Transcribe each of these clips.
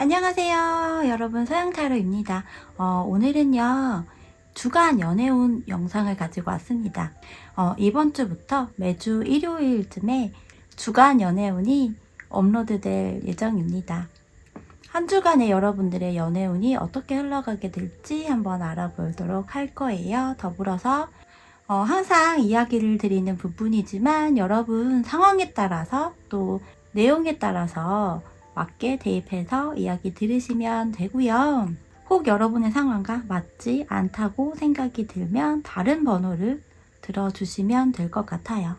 안녕하세요. 여러분, 서영타로입니다. 오늘은요, 주간 연애운 영상을 가지고 왔습니다. 이번 주부터 매주 일요일쯤에 주간 연애운이 업로드될 예정입니다. 한 주간의 여러분들의 연애운이 어떻게 흘러가게 될지 한번 알아보도록 할 거예요. 더불어서 항상 이야기를 드리는 부분이지만 여러분 상황에 따라서 또 내용에 따라서 맞게 대입해서 이야기 들으시면 되고요. 혹 여러분의 상황과 맞지 않다고 생각이 들면 다른 번호를 들어주시면 될 것 같아요.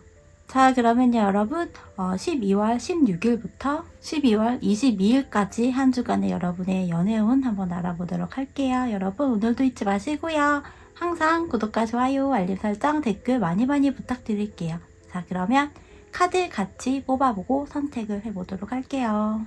자, 그러면요 여러분 12월 16일부터 12월 22일까지 한 주간의 여러분의 연애운 한번 알아보도록 할게요. 여러분 오늘도 잊지 마시고요. 항상 구독과 좋아요, 알림 설정, 댓글 많이 부탁드릴게요. 자, 그러면 카드 같이 뽑아보고 선택을 해보도록 할게요.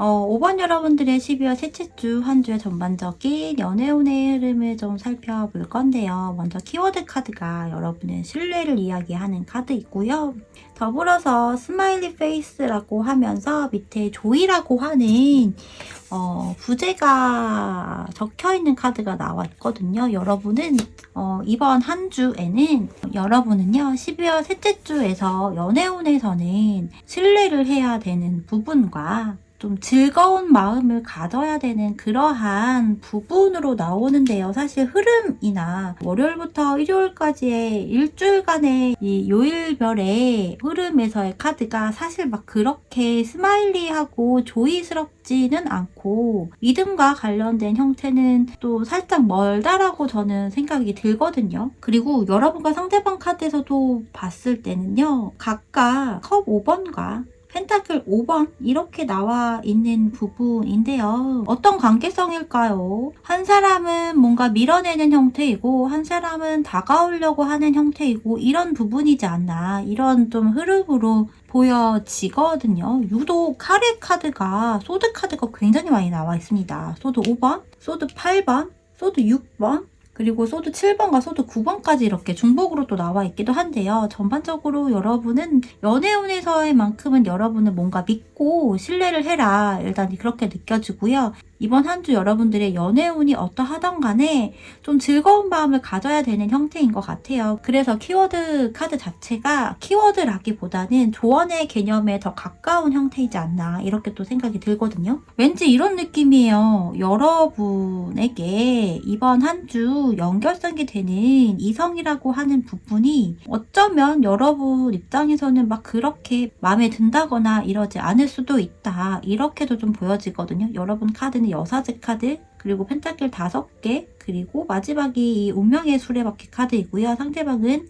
어, 5번 여러분들의 12월 셋째 주 한 주의 전반적인 연애운의 흐름을 좀 살펴볼 건데요. 먼저 키워드 카드가 여러분의 신뢰를 이야기하는 카드 있고요. 더불어서 스마일리 페이스라고 하면서 밑에 조이라고 하는 부제가 적혀있는 카드가 나와 있거든요. 여러분은 이번 한 주에는 여러분은요 12월 셋째 주에서 연애운에서는 신뢰를 해야 되는 부분과 좀 즐거운 마음을 가져야 되는 그러한 부분으로 나오는데요. 사실 흐름이나 월요일부터 일요일까지의 일주일간의 이 요일별의 흐름에서의 카드가 사실 막 그렇게 스마일리하고 조이스럽지는 않고 믿음과 관련된 형태는 또 살짝 멀다라고 저는 생각이 들거든요. 그리고 여러분과 상대방 카드에서도 봤을 때는요. 각각 컵 5번과 펜타클 5번 이렇게 나와 있는 부분인데요. 어떤 관계성일까요? 한 사람은 뭔가 밀어내는 형태이고 한 사람은 다가오려고 하는 형태이고 이런 부분이지 않나 이런 좀 흐름으로 보여지거든요. 유독 카레 카드가 소드 카드가 굉장히 많이 나와 있습니다. 소드 5번, 소드 8번, 소드 6번 그리고 소드 7번과 소드 9번까지 이렇게 중복으로 또 나와 있기도 한데요. 전반적으로 여러분은 연애운에서의 만큼은 여러분은 뭔가 믿고 신뢰를 해라. 일단 그렇게 느껴지고요. 이번 한 주 여러분들의 연애운이 어떠하던 간에 좀 즐거운 마음을 가져야 되는 형태인 것 같아요. 그래서 키워드 카드 자체가 키워드라기보다는 조언의 개념에 더 가까운 형태이지 않나 이렇게 또 생각이 들거든요. 왠지 이런 느낌이에요. 여러분에게 이번 한 주 연결성이 되는 이성이라고 하는 부분이 어쩌면 여러분 입장에서는 막 그렇게 마음에 든다거나 이러지 않을 수도 있다. 이렇게도 좀 보여지거든요. 여러분 카드는 여사제 카드 그리고 펜타클 5개 그리고 마지막이 이 운명의 수레바퀴 카드이고요. 상대방은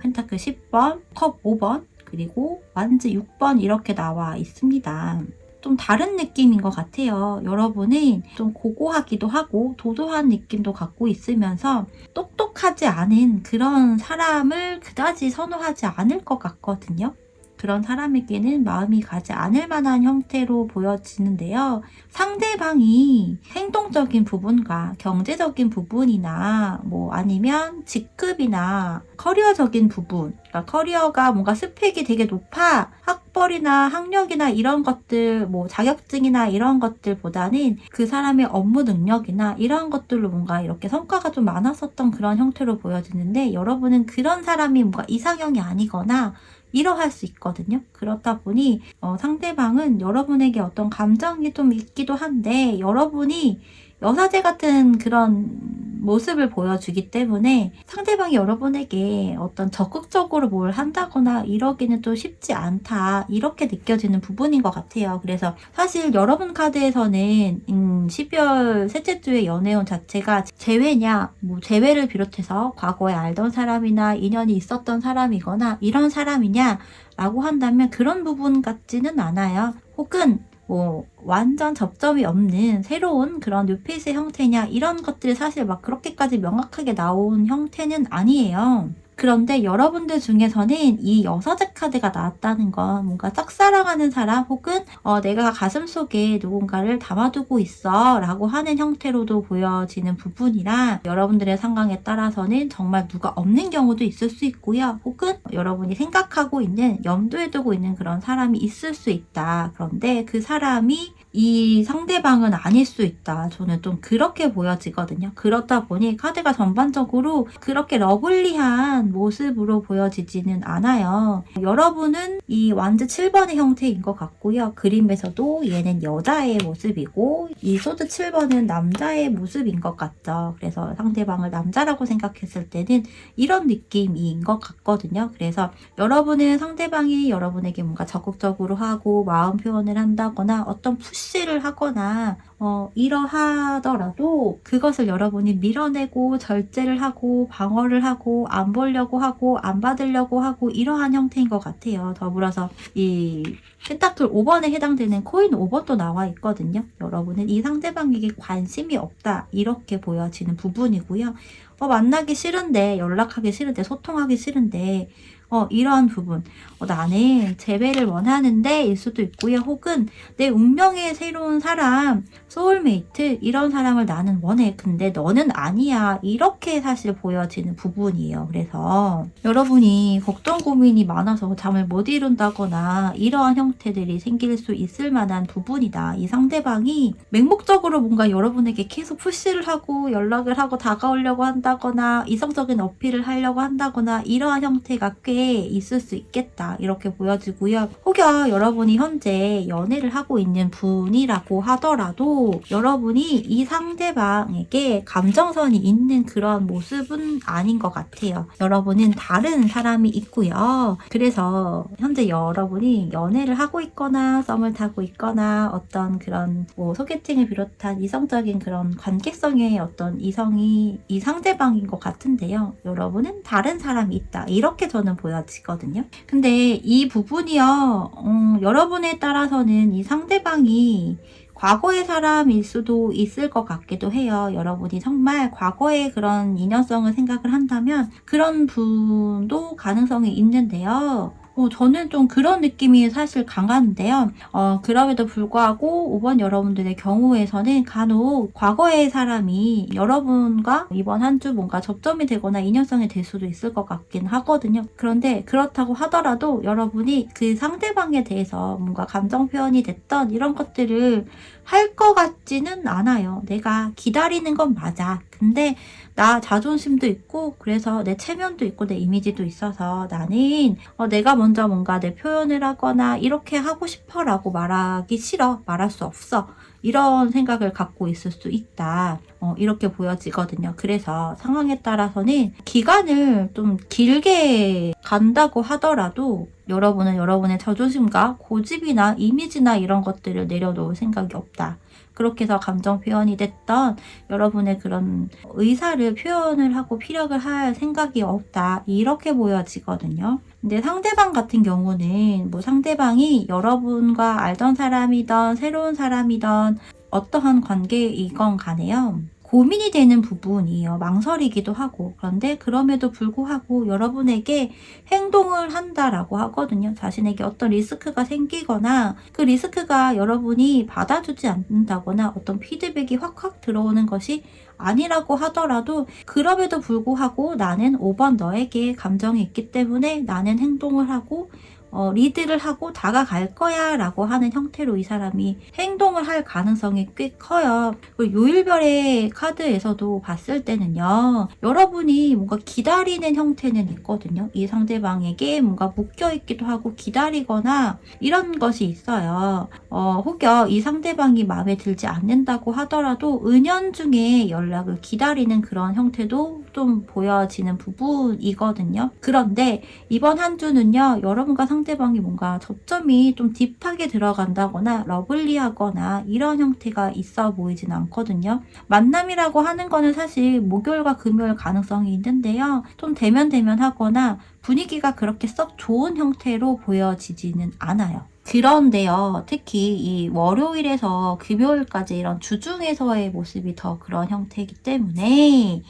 펜타클 10번, 컵 5번 그리고 완즈 6번 이렇게 나와 있습니다. 좀 다른 느낌인 것 같아요. 여러분은 좀 고고하기도 하고 도도한 느낌도 갖고 있으면서 똑똑하지 않은 그런 사람을 그다지 선호하지 않을 것 같거든요. 그런 사람에게는 마음이 가지 않을 만한 형태로 보여지는데요. 상대방이 행동적인 부분과 경제적인 부분이나 뭐 아니면 직급이나 커리어적인 부분, 그러니까 커리어가 뭔가 스펙이 되게 높아 학벌이나 학력이나 이런 것들, 뭐 자격증이나 이런 것들보다는 그 사람의 업무 능력이나 이런 것들로 뭔가 이렇게 성과가 좀 많았었던 그런 형태로 보여지는데 여러분은 그런 사람이 뭔가 이상형이 아니거나 이러할 수 있거든요. 그렇다 보니 상대방은 여러분에게 어떤 감정이 좀 있기도 한데 여러분이 여사제 같은 그런 모습을 보여주기 때문에 상대방이 여러분에게 어떤 적극적으로 뭘 한다거나 이러기는 또 쉽지 않다, 이렇게 느껴지는 부분인 것 같아요. 그래서 사실 여러분 카드에서는 12월 셋째 주의 연애운 자체가 재회냐, 뭐 재회를 비롯해서 과거에 알던 사람이나 인연이 있었던 사람이거나 이런 사람이냐 라고 한다면 그런 부분 같지는 않아요. 혹은 뭐 완전 접점이 없는 새로운 그런 뉴페이스 형태냐, 이런 것들이 사실 막 그렇게까지 명확하게 나온 형태는 아니에요. 그런데 여러분들 중에서는 이 여섯의 카드가 나왔다는 건 뭔가 짝사랑하는 사람, 혹은 내가 가슴속에 누군가를 담아두고 있어 라고 하는 형태로도 보여지는 부분이라, 여러분들의 상황에 따라서는 정말 누가 없는 경우도 있을 수 있고요. 혹은 여러분이 생각하고 있는, 염두에 두고 있는 그런 사람이 있을 수 있다. 그런데 그 사람이 이 상대방은 아닐 수 있다. 저는 좀 그렇게 보여지거든요. 그렇다 보니 카드가 전반적으로 그렇게 러블리한 모습으로 보여지지는 않아요. 여러분은 이 완즈 7번의 형태인 것 같고요. 그림에서도 얘는 여자의 모습이고 이 소드 7번은 남자의 모습인 것 같죠. 그래서 상대방을 남자라고 생각했을 때는 이런 느낌인 것 같거든요. 그래서 여러분은 상대방이 여러분에게 뭔가 적극적으로 하고 마음 표현을 한다거나 어떤 푸시를 하거나 이러하더라도 그것을 여러분이 밀어내고 절제를 하고 방어를 하고 안 보려고 하고 안 받으려고 하고 이러한 형태인 것 같아요. 더불어서 이 펜타클 5번에 해당되는 코인 5번도 나와 있거든요. 여러분은 이 상대방에게 관심이 없다, 이렇게 보여지는 부분이고요. 만나기 싫은데, 연락하기 싫은데, 소통하기 싫은데 이러한 부분, 나는 재회를 원하는데 일 수도 있고요. 혹은 내 운명의 새로운 사람, 소울메이트, 이런 사람을 나는 원해. 근데 너는 아니야. 이렇게 사실 보여지는 부분이에요. 그래서 여러분이 걱정 고민이 많아서 잠을 못 이룬다거나 이러한 형태들이 생길 수 있을 만한 부분이다. 이 상대방이 맹목적으로 뭔가 여러분에게 계속 푸시를 하고 연락을 하고 다가오려고 한다거나 이성적인 어필을 하려고 한다거나 이러한 형태가 꽤 있을 수 있겠다, 이렇게 보여지고요. 혹여 여러분이 현재 연애를 하고 있는 분이라고 하더라도 여러분이 이 상대방에게 감정선이 있는 그런 모습은 아닌 것 같아요. 여러분은 다른 사람이 있고요. 그래서 현재 여러분이 연애를 하고 있거나 썸을 타고 있거나 어떤 그런 뭐 소개팅을 비롯한 이성적인 그런 관계성의 어떤 이성이 이 상대방인 것 같은데요. 여러분은 다른 사람이 있다, 이렇게 저는 보여지거든요. 근데 이 부분이요, 여러분에 따라서는 이 상대방이 과거의 사람일 수도 있을 것 같기도 해요. 여러분이 정말 과거의 그런 인연성을 생각을 한다면 그런 분도 가능성이 있는데요. 저는 좀 그런 느낌이 사실 강한데요. 그럼에도 불구하고 5번 여러분들의 경우에서는 간혹 과거의 사람이 여러분과 이번 한 주 뭔가 접점이 되거나 인연성이 될 수도 있을 것 같긴 하거든요. 그런데 그렇다고 하더라도 여러분이 그 상대방에 대해서 뭔가 감정 표현이 됐던 이런 것들을 할 것 같지는 않아요. 내가 기다리는 건 맞아. 근데 나 자존심도 있고 그래서 내 체면도 있고 내 이미지도 있어서 나는 내가 먼저 뭔가 내 표현을 하거나 이렇게 하고 싶어 라고 말하기 싫어, 말할 수 없어, 이런 생각을 갖고 있을 수 있다, 이렇게 보여지거든요. 그래서 상황에 따라서는 기간을 좀 길게 간다고 하더라도 여러분은 여러분의 자존심과 고집이나 이미지나 이런 것들을 내려놓을 생각이 없다. 그렇게 해서 감정 표현이 됐던 여러분의 그런 의사를 표현을 하고 피력을 할 생각이 없다, 이렇게 보여지거든요. 근데 상대방 같은 경우는 뭐 상대방이 여러분과 알던 사람이던 새로운 사람이던 어떠한 관계이건 간에요, 고민이 되는 부분이에요. 망설이기도 하고. 그런데 그럼에도 불구하고 여러분에게 행동을 한다라고 하거든요. 자신에게 어떤 리스크가 생기거나 그 리스크가 여러분이 받아주지 않는다거나 어떤 피드백이 확확 들어오는 것이 아니라고 하더라도 그럼에도 불구하고 나는 5번 너에게 감정이 있기 때문에 나는 행동을 하고 리드를 하고 다가갈 거야 라고 하는 형태로 이 사람이 행동을 할 가능성이 꽤 커요. 그리고 요일별의 카드에서도 봤을 때는요, 여러분이 뭔가 기다리는 형태는 있거든요. 이 상대방에게 뭔가 묶여있기도 하고 기다리거나 이런 것이 있어요. 혹여 이 상대방이 마음에 들지 않는다고 하더라도 은연중에 연락을 기다리는 그런 형태도 좀 보여지는 부분이거든요. 그런데 이번 한 주는요, 여러분과 상대방이 뭔가 접점이 좀 딥하게 들어간다거나 러블리하거나 이런 형태가 있어 보이진 않거든요. 만남이라고 하는 거는 사실 목요일과 금요일 가능성이 있는데요. 좀 대면하거나 분위기가 그렇게 썩 좋은 형태로 보여지지는 않아요. 그런데요, 특히 이 월요일에서 금요일까지 이런 주중에서의 모습이 더 그런 형태이기 때문에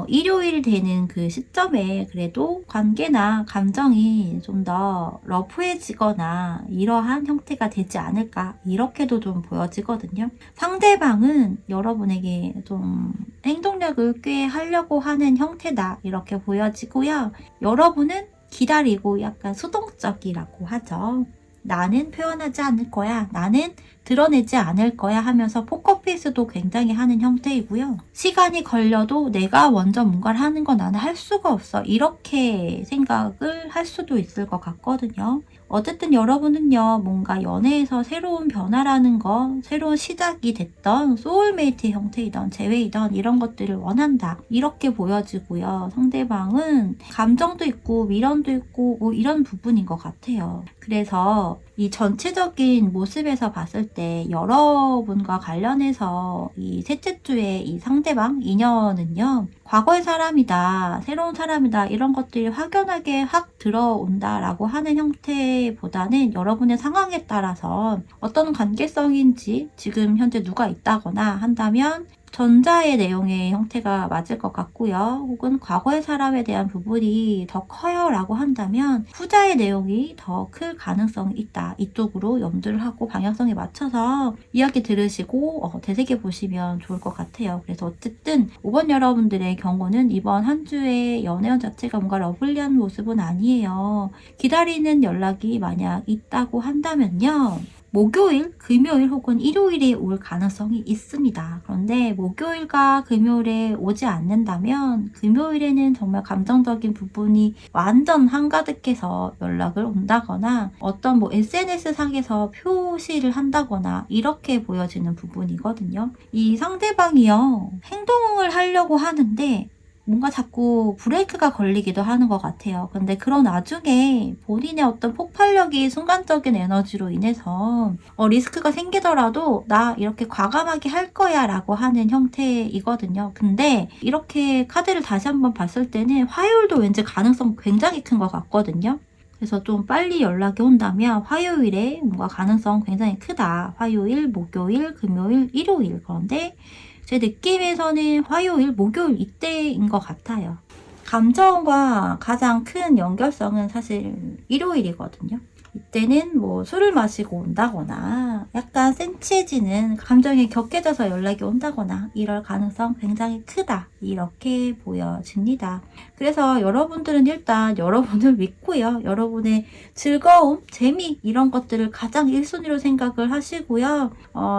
일요일 되는 그 시점에 그래도 관계나 감정이 좀 더 러프해지거나 이러한 형태가 되지 않을까, 이렇게도 좀 보여지거든요. 상대방은 여러분에게 좀 행동력을 꽤 하려고 하는 형태다, 이렇게 보여지고요. 여러분은 기다리고 약간 수동적이라고 하죠. 나는 표현하지 않을 거야, 나는 드러내지 않을 거야 하면서 포커페이스도 굉장히 하는 형태이고요. 시간이 걸려도 내가 먼저 뭔가를 하는 건 나는 할 수가 없어, 이렇게 생각을 할 수도 있을 것 같거든요. 어쨌든 여러분은요, 뭔가 연애에서 새로운 변화라는 거, 새로운 시작이 됐던 소울메이트의 형태이던 재회이던 이런 것들을 원한다, 이렇게 보여지고요. 상대방은 감정도 있고 미련도 있고 뭐 이런 부분인 것 같아요. 그래서 이 전체적인 모습에서 봤을 때 여러분과 관련해서 이 셋째 주의 이 상대방, 인연은요, 과거의 사람이다, 새로운 사람이다, 이런 것들이 확연하게 확 들어온다 라고 하는 형태보다는 여러분의 상황에 따라서 어떤 관계성인지, 지금 현재 누가 있다거나 한다면 전자의 내용의 형태가 맞을 것 같고요. 혹은 과거의 사람에 대한 부분이 더 커요 라고 한다면 후자의 내용이 더 클 가능성이 있다, 이쪽으로 염두를 하고 방향성에 맞춰서 이야기 들으시고 되새겨 보시면 좋을 것 같아요. 그래서 어쨌든 5번 여러분들의 경우는 이번 한 주의 연애운 자체가 뭔가 러블리한 모습은 아니에요. 기다리는 연락이 만약 있다고 한다면요, 목요일, 금요일 혹은 일요일에 올 가능성이 있습니다. 그런데 목요일과 금요일에 오지 않는다면 금요일에는 정말 감정적인 부분이 완전 한가득해서 연락을 온다거나 어떤 SNS 상에서 표시를 한다거나 이렇게 보여지는 부분이거든요. 이 상대방이요, 행동을 하려고 하는데 뭔가 자꾸 브레이크가 걸리기도 하는 것 같아요. 근데 그런 와중에 본인의 어떤 폭발력이 순간적인 에너지로 인해서 리스크가 생기더라도 나 이렇게 과감하게 할 거야 라고 하는 형태이거든요. 근데 이렇게 카드를 다시 한번 봤을 때는 화요일도 왠지 가능성 굉장히 큰 것 같거든요. 그래서 좀 빨리 연락이 온다면 화요일에 뭔가 가능성 굉장히 크다. 화요일, 목요일, 금요일, 일요일. 그런데 제 느낌에서는 화요일, 목요일 이때인 것 같아요. 감정과 가장 큰 연결성은 사실 일요일이거든요. 이때는 뭐 술을 마시고 온다거나 약간 센치해지는 감정이 격해져서 연락이 온다거나 이럴 가능성 굉장히 크다, 이렇게 보여집니다. 그래서 여러분들은 일단 여러분을 믿고요, 여러분의 즐거움, 재미 이런 것들을 가장 1순위로 생각을 하시고요.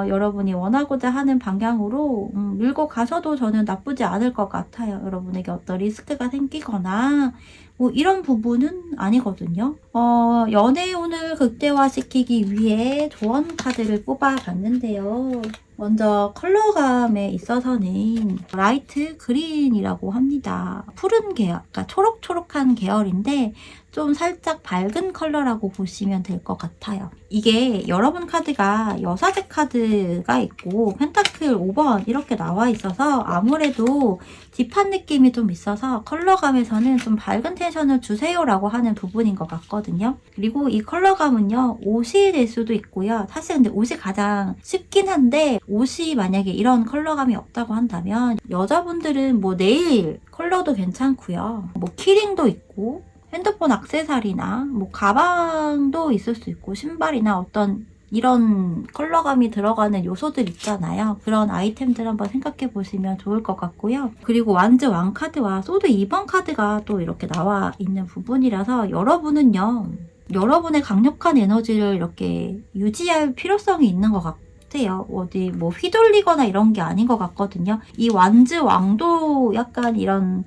여러분이 원하고자 하는 방향으로 밀고 가셔도 저는 나쁘지 않을 것 같아요. 여러분에게 어떤 리스크가 생기거나 뭐 이런 부분은 아니거든요. 연애운을 극대화시키기 위해 조언 카드를 뽑아봤는데요. 먼저 컬러감에 있어서는 라이트 그린이라고 합니다. 푸른 계열, 그러니까 초록초록한 계열인데 좀 살짝 밝은 컬러라고 보시면 될 것 같아요. 이게 여러분 카드가 여사제 카드가 있고 펜타클 5번 이렇게 나와 있어서 아무래도 딥한 느낌이 좀 있어서 컬러감에서는 좀 밝은 텐션을 주세요라고 하는 부분인 것 같거든요. 그리고 이 컬러감은요, 옷이 될 수도 있고요. 사실 근데 옷이 가장 쉽긴 한데 옷이 만약에 이런 컬러감이 없다고 한다면 여자분들은 뭐 네일 컬러도 괜찮고요. 뭐 키링도 있고 핸드폰 액세서리나 뭐 가방도 있을 수 있고 신발이나 어떤 이런 컬러감이 들어가는 요소들 있잖아요. 그런 아이템들 한번 생각해 보시면 좋을 것 같고요. 그리고 완즈 왕 카드와 소드 2번 카드가 또 이렇게 나와 있는 부분이라서 여러분은요, 여러분의 강력한 에너지를 이렇게 유지할 필요성이 있는 것 같아요. 어디 뭐 휘둘리거나 이런 게 아닌 것 같거든요. 이 완즈 왕도 약간 이런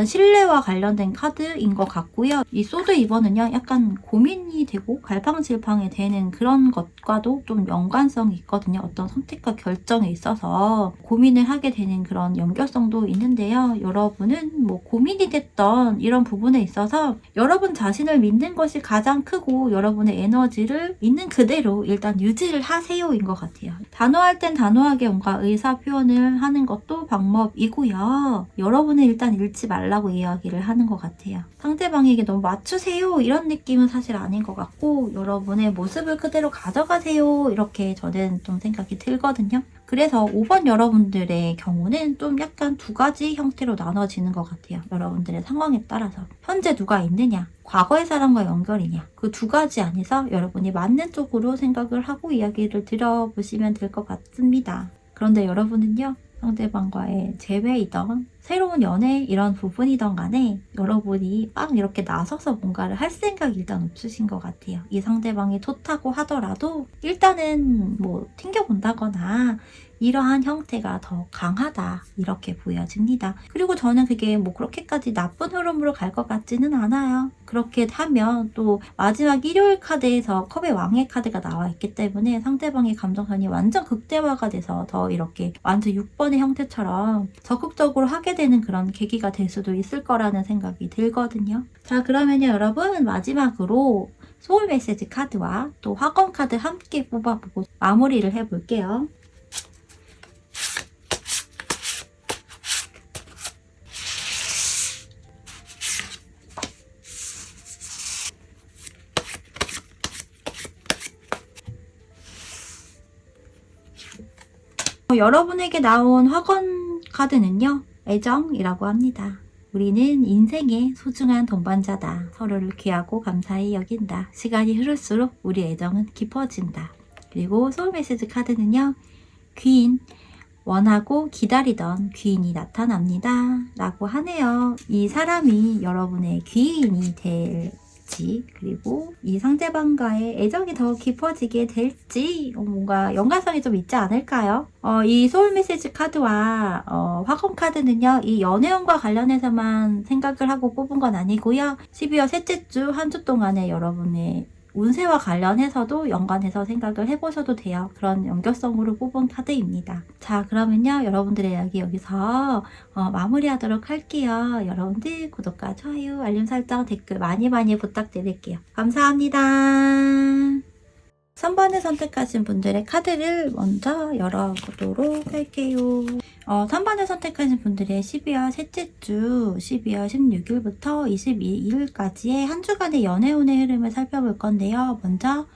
신뢰와 관련된 카드인 것 같고요. 이 소드 2번은요, 약간 고민이 되고 갈팡질팡이 되는 그런 것과도 좀 연관성이 있거든요. 어떤 선택과 결정에 있어서 고민을 하게 되는 그런 연결성도 있는데요. 여러분은 뭐 고민이 됐던 이런 부분에 있어서 여러분 자신을 믿는 것이 가장 크고 여러분의 에너지를 있는 그대로 일단 유지를 하세요인 것 같아요. 단호할 땐 단호하게 뭔가 의사 표현을 하는 것도 방법이고요. 여러분은 일단 잃지 말라고 이야기를 하는 것 같아요. 상대방에게 너무 맞추세요 이런 느낌은 사실 아닌 것 같고 여러분의 모습을 그대로 가져가세요 이렇게 저는 좀 생각이 들거든요. 그래서 5번 여러분들의 경우는 좀 약간 두 가지 형태로 나눠지는 것 같아요. 여러분들의 상황에 따라서 현재 누가 있느냐, 과거의 사람과 연결이냐, 그 두 가지 안에서 여러분이 맞는 쪽으로 생각을 하고 이야기를 들어보시면 될 것 같습니다. 그런데 여러분은요, 상대방과의 재회이던 새로운 연애 이런 부분이던 간에 여러분이 막 이렇게 나서서 뭔가를 할 생각이 일단 없으신 것 같아요. 이 상대방이 좋다고 하더라도 일단은 뭐 튕겨본다거나 이러한 형태가 더 강하다 이렇게 보여집니다. 그리고 저는 그게 뭐 그렇게까지 나쁜 흐름으로 갈 것 같지는 않아요. 그렇게 하면 또 마지막 일요일 카드에서 컵의 왕의 카드가 나와 있기 때문에 상대방의 감정선이 완전 극대화가 돼서 더 이렇게 완전 6번의 형태처럼 적극적으로 하게 되는 그런 계기가 될 수도 있을 거라는 생각이 들거든요. 자, 그러면요 여러분, 마지막으로 소울 메시지 카드와 또 화건 카드 함께 뽑아보고 마무리를 해볼게요. 여러분에게 나온 화건 카드는요, 애정이라고 합니다. 우리는 인생의 소중한 동반자다. 서로를 귀하고 감사히 여긴다. 시간이 흐를수록 우리 애정은 깊어진다. 그리고 소울 메시지 카드는요, 귀인, 원하고 기다리던 귀인이 나타납니다. 라고 하네요. 이 사람이 여러분의 귀인이 될지, 그리고 이 상대방과의 애정이 더 깊어지게 될지 뭔가 연관성이 좀 있지 않을까요? 이 소울 메시지 카드와 화건 카드는요, 이 연애운과 관련해서만 생각을 하고 뽑은 건 아니고요. 12월 셋째 주 한 주 동안에 여러분의 운세와 관련해서도 연관해서 생각을 해보셔도 돼요. 그런 연결성으로 뽑은 카드입니다. 자, 그러면요, 여러분들의 이야기 여기서 마무리하도록 할게요. 여러분들 구독과 좋아요, 알림 설정, 댓글 많이 부탁드릴게요. 감사합니다. 3번을 선택하신 분들의 카드를 먼저 열어보도록 할게요. 3번을 선택하신 분들의 12월 셋째 주 12월 16일부터 22일까지의 한 주간의 연애운의 흐름을 살펴볼 건데요. 먼저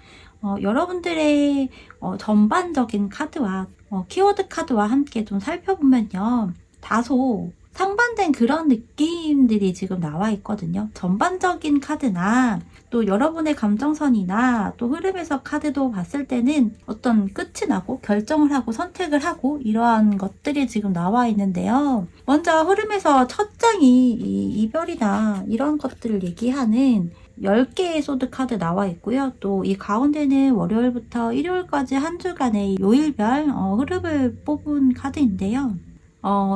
여러분들의 전반적인 카드와 키워드 카드와 함께 좀 살펴보면요. 다소 상반된 그런 느낌들이 지금 나와 있거든요. 전반적인 카드나 또 여러분의 감정선이나 또 흐름에서 카드도 봤을 때는 어떤 끝이 나고 결정을 하고 선택을 하고 이러한 것들이 지금 나와 있는데요. 먼저 흐름에서 첫 장이 이별이나 이런 것들을 얘기하는 10개의 소드 카드 나와 있고요. 또 이 가운데는 월요일부터 일요일까지 한 주간의 요일별 흐름을 뽑은 카드인데요.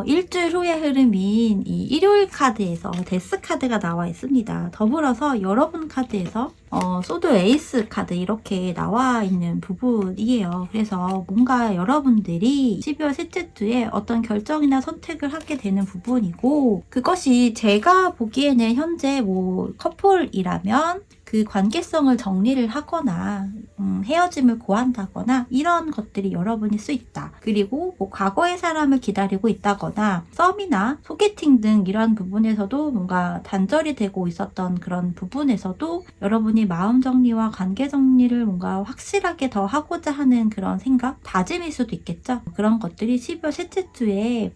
일주일 후의 흐름인 이 일요일 카드에서 데스 카드가 나와 있습니다. 더불어서 여러분 카드에서 소드 에이스 카드 이렇게 나와 있는 부분이에요. 그래서 뭔가 여러분들이 12월 셋째 주에 어떤 결정이나 선택을 하게 되는 부분이고, 그것이 제가 보기에는 현재 뭐 커플이라면 그 관계성을 정리를 하거나 헤어짐을 고한다거나 이런 것들이 여러분일 수 있다. 그리고 뭐 과거의 사람을 기다리고 있다거나 썸이나 소개팅 등 이런 부분에서도 뭔가 단절이 되고 있었던 그런 부분에서도 여러분이 마음 정리와 관계 정리를 뭔가 확실하게 더 하고자 하는 그런 생각, 다짐일 수도 있겠죠. 그런 것들이 12월 셋째 주에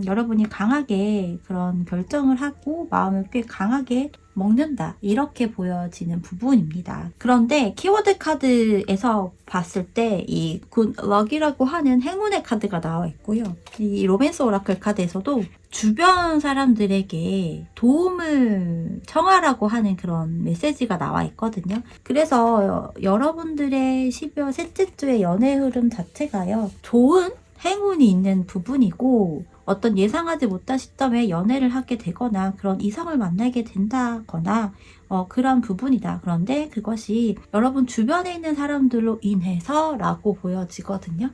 여러분이 강하게 그런 결정을 하고 마음을 꽤 강하게 먹는다, 이렇게 보여지는 부분입니다. 그런데 키워드 카드에서 봤을 때 이 굿럭이라고 하는 행운의 카드가 나와 있고요. 이 로맨스 오라클 카드에서도 주변 사람들에게 도움을 청하라고 하는 그런 메시지가 나와 있거든요. 그래서 여러분들의 12월 셋째 주의 연애 흐름 자체가요, 좋은 행운이 있는 부분이고, 어떤 예상하지 못한 시점에 연애를 하게 되거나 그런 이성을 만나게 된다거나 그런 부분이다. 그런데 그것이 여러분 주변에 있는 사람들로 인해서 라고 보여지거든요.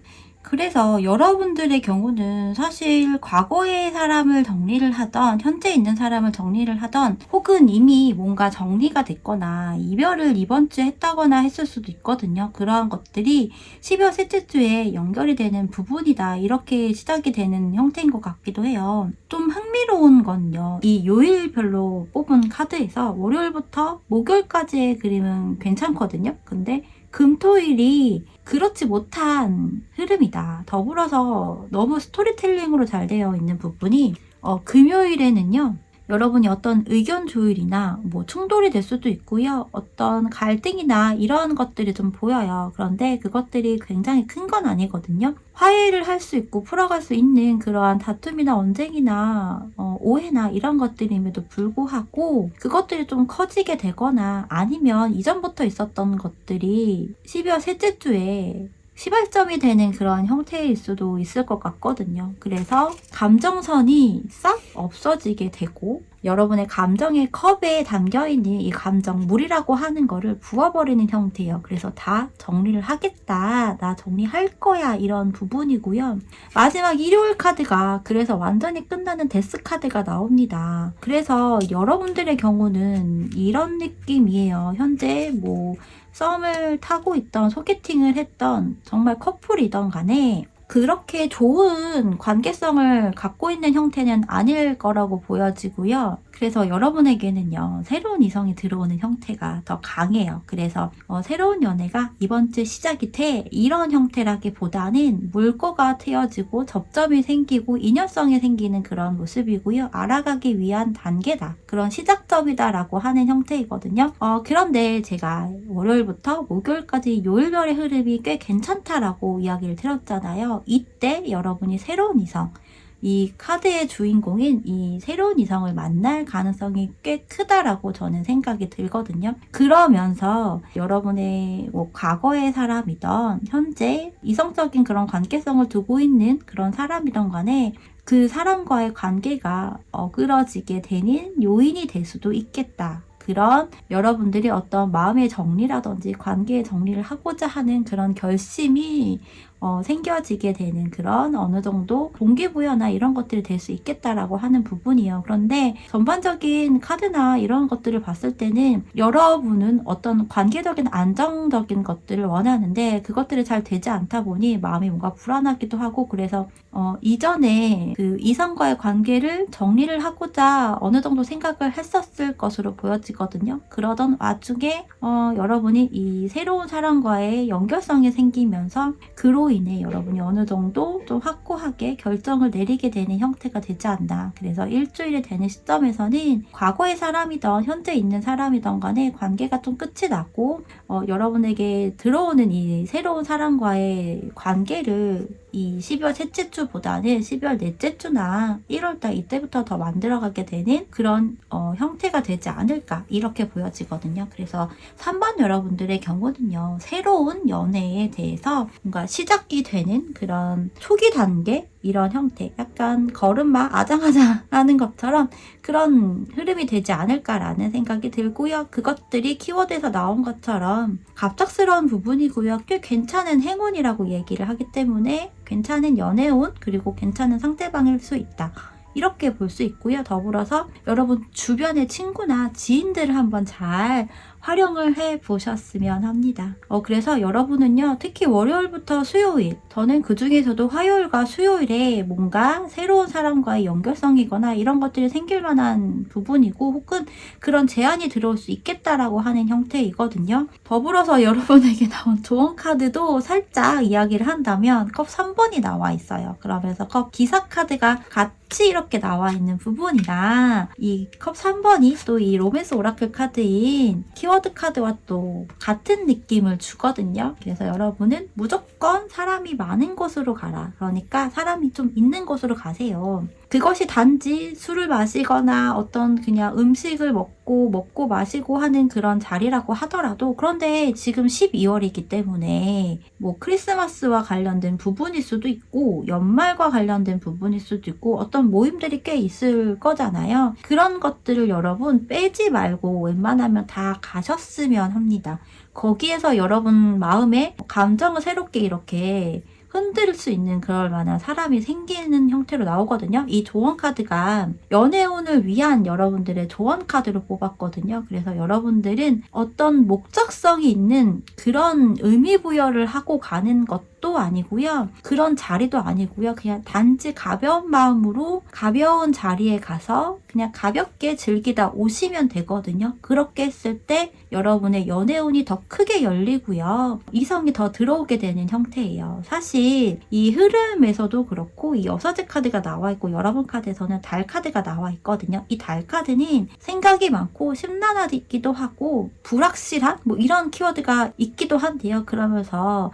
그래서 여러분들의 경우는 사실 과거의 사람을 정리를 하던, 현재 있는 사람을 정리를 하던, 혹은 이미 뭔가 정리가 됐거나 이별을 이번 주에 했다거나 했을 수도 있거든요. 그러한 것들이 12월 셋째 주에 연결이 되는 부분이다, 이렇게 시작이 되는 형태인 것 같기도 해요. 좀 흥미로운 건요, 이 요일별로 뽑은 카드에서 월요일부터 목요일까지의 그림은 괜찮거든요. 근데 금토일이 그렇지 못한 흐름이다. 더불어서 너무 스토리텔링으로 잘 되어 있는 부분이 금요일에는요, 여러분이 어떤 의견 조율이나 뭐 충돌이 될 수도 있고요. 어떤 갈등이나 이런 것들이 좀 보여요. 그런데 그것들이 굉장히 큰 건 아니거든요. 화해를 할 수 있고 풀어갈 수 있는 그러한 다툼이나 언쟁이나 오해나 이런 것들임에도 불구하고 그것들이 좀 커지게 되거나 아니면 이전부터 있었던 것들이 12월 셋째 주에 시발점이 되는 그런 형태일 수도 있을 것 같거든요. 그래서 감정선이 싹 없어지게 되고 여러분의 감정의 컵에 담겨있는 이 감정물이라고 하는 거를 부어버리는 형태예요. 그래서 다 정리를 하겠다, 나 정리할 거야, 이런 부분이고요. 마지막 일요일 카드가 그래서 완전히 끝나는 데스 카드가 나옵니다. 그래서 여러분들의 경우는 이런 느낌이에요. 현재 뭐 썸을 타고 있던, 소개팅을 했던, 정말 커플이던 간에 그렇게 좋은 관계성을 갖고 있는 형태는 아닐 거라고 보여지고요. 그래서 여러분에게는요, 새로운 이성이 들어오는 형태가 더 강해요. 그래서 새로운 연애가 이번 주 시작이 돼, 이런 형태라기보다는 물꼬가 트여지고 접점이 생기고 인연성이 생기는 그런 모습이고요. 알아가기 위한 단계다, 그런 시작점이다 라고 하는 형태이거든요. 그런데 제가 월요일부터 목요일까지 요일별의 흐름이 꽤 괜찮다라고 이야기를 드렸잖아요. 이때 여러분이 새로운 이성, 이 카드의 주인공인 이 새로운 이성을 만날 가능성이 꽤 크다라고 저는 생각이 들거든요. 그러면서 여러분의 뭐 과거의 사람이던 현재 이성적인 그런 관계성을 두고 있는 그런 사람이던 간에 그 사람과의 관계가 어그러지게 되는 요인이 될 수도 있겠다. 그런 여러분들이 어떤 마음의 정리라든지 관계의 정리를 하고자 하는 그런 결심이 생겨지게 되는 그런 어느 정도 동기부여나 이런 것들이 될 수 있겠다라고 하는 부분이에요. 그런데 전반적인 카드나 이런 것들을 봤을 때는 여러분은 어떤 관계적인 안정적인 것들을 원하는데 그것들이 잘 되지 않다 보니 마음이 뭔가 불안하기도 하고, 그래서 이전에 그 이성과의 관계를 정리를 하고자 어느 정도 생각을 했었을 것으로 보여지거든요. 그러던 와중에 여러분이 이 새로운 사람과의 연결성이 생기면서 그로 인해 여러분이 어느 정도 좀 확고하게 결정을 내리게 되는 형태가 되지 않나. 그래서 일주일이 되는 시점에서는 과거의 사람이던 현재 있는 사람이던 간에 관계가 좀 끝이 나고 여러분에게 들어오는 이 새로운 사람과의 관계를 이 12월 셋째 주보다는 12월 넷째 주나 1월달 이때부터 더 만들어가게 되는 그런 형태가 되지 않을까, 이렇게 보여지거든요. 그래서 3번 여러분들의 경우는요, 새로운 연애에 대해서 뭔가 시작이 되는 그런 초기 단계, 이런 형태, 약간 걸음마 아장아장 하는 것처럼 그런 흐름이 되지 않을까라는 생각이 들고요. 그것들이 키워드에서 나온 것처럼 갑작스러운 부분이고요. 꽤 괜찮은 행운이라고 얘기를 하기 때문에 괜찮은 연애운, 그리고 괜찮은 상대방일 수 있다, 이렇게 볼 수 있고요. 더불어서 여러분 주변의 친구나 지인들을 한번 잘 활용을 해보셨으면 합니다. 그래서 여러분은요, 특히 월요일부터 수요일, 저는 그 중에서도 화요일과 수요일에 뭔가 새로운 사람과의 연결성이거나 이런 것들이 생길 만한 부분이고, 혹은 그런 제안이 들어올 수 있겠다라고 하는 형태이거든요. 더불어서 여러분에게 나온 조언 카드도 살짝 이야기를 한다면 컵 3번이 나와 있어요. 그러면서 컵 기사 카드가 같이 이렇게 나와 있는 부분이라 이 컵 3번이 또 이 로맨스 오라클 카드인 키워드 카드와 또 같은 느낌을 주거든요. 그래서 여러분은 무조건 사람이 많은 곳으로 가라. 그러니까 사람이 좀 있는 곳으로 가세요. 그것이 단지 술을 마시거나 어떤 그냥 음식을 먹고 마시고 하는 그런 자리라고 하더라도, 그런데 지금 12월이기 때문에 뭐 크리스마스와 관련된 부분일 수도 있고 연말과 관련된 부분일 수도 있고 어떤 모임들이 꽤 있을 거잖아요. 그런 것들을 여러분 빼지 말고 웬만하면 다 가셨으면 합니다. 거기에서 여러분 마음에 감정을 새롭게 이렇게 흔들 수 있는 그럴 만한 사람이 생기는 형태로 나오거든요. 이 조언 카드가 연애운을 위한 여러분들의 조언 카드로 뽑았거든요. 그래서 여러분들은 어떤 목적성이 있는 그런 의미 부여를 하고 가는 것도 아니고요. 그런 자리도 아니고요. 그냥 단지 가벼운 마음으로 가벼운 자리에 가서 그냥 가볍게 즐기다 오시면 되거든요. 그렇게 했을 때 여러분의 연애운이 더 크게 열리고요. 이성이 더 들어오게 되는 형태예요. 사실 이 흐름에서도 그렇고 이 여섯의 카드가 나와 있고 여러분 카드에서는 달 카드가 나와 있거든요. 이 달 카드는 생각이 많고 심란하기도 하고 불확실한 뭐 이런 키워드가 있기도 한데요. 그러면서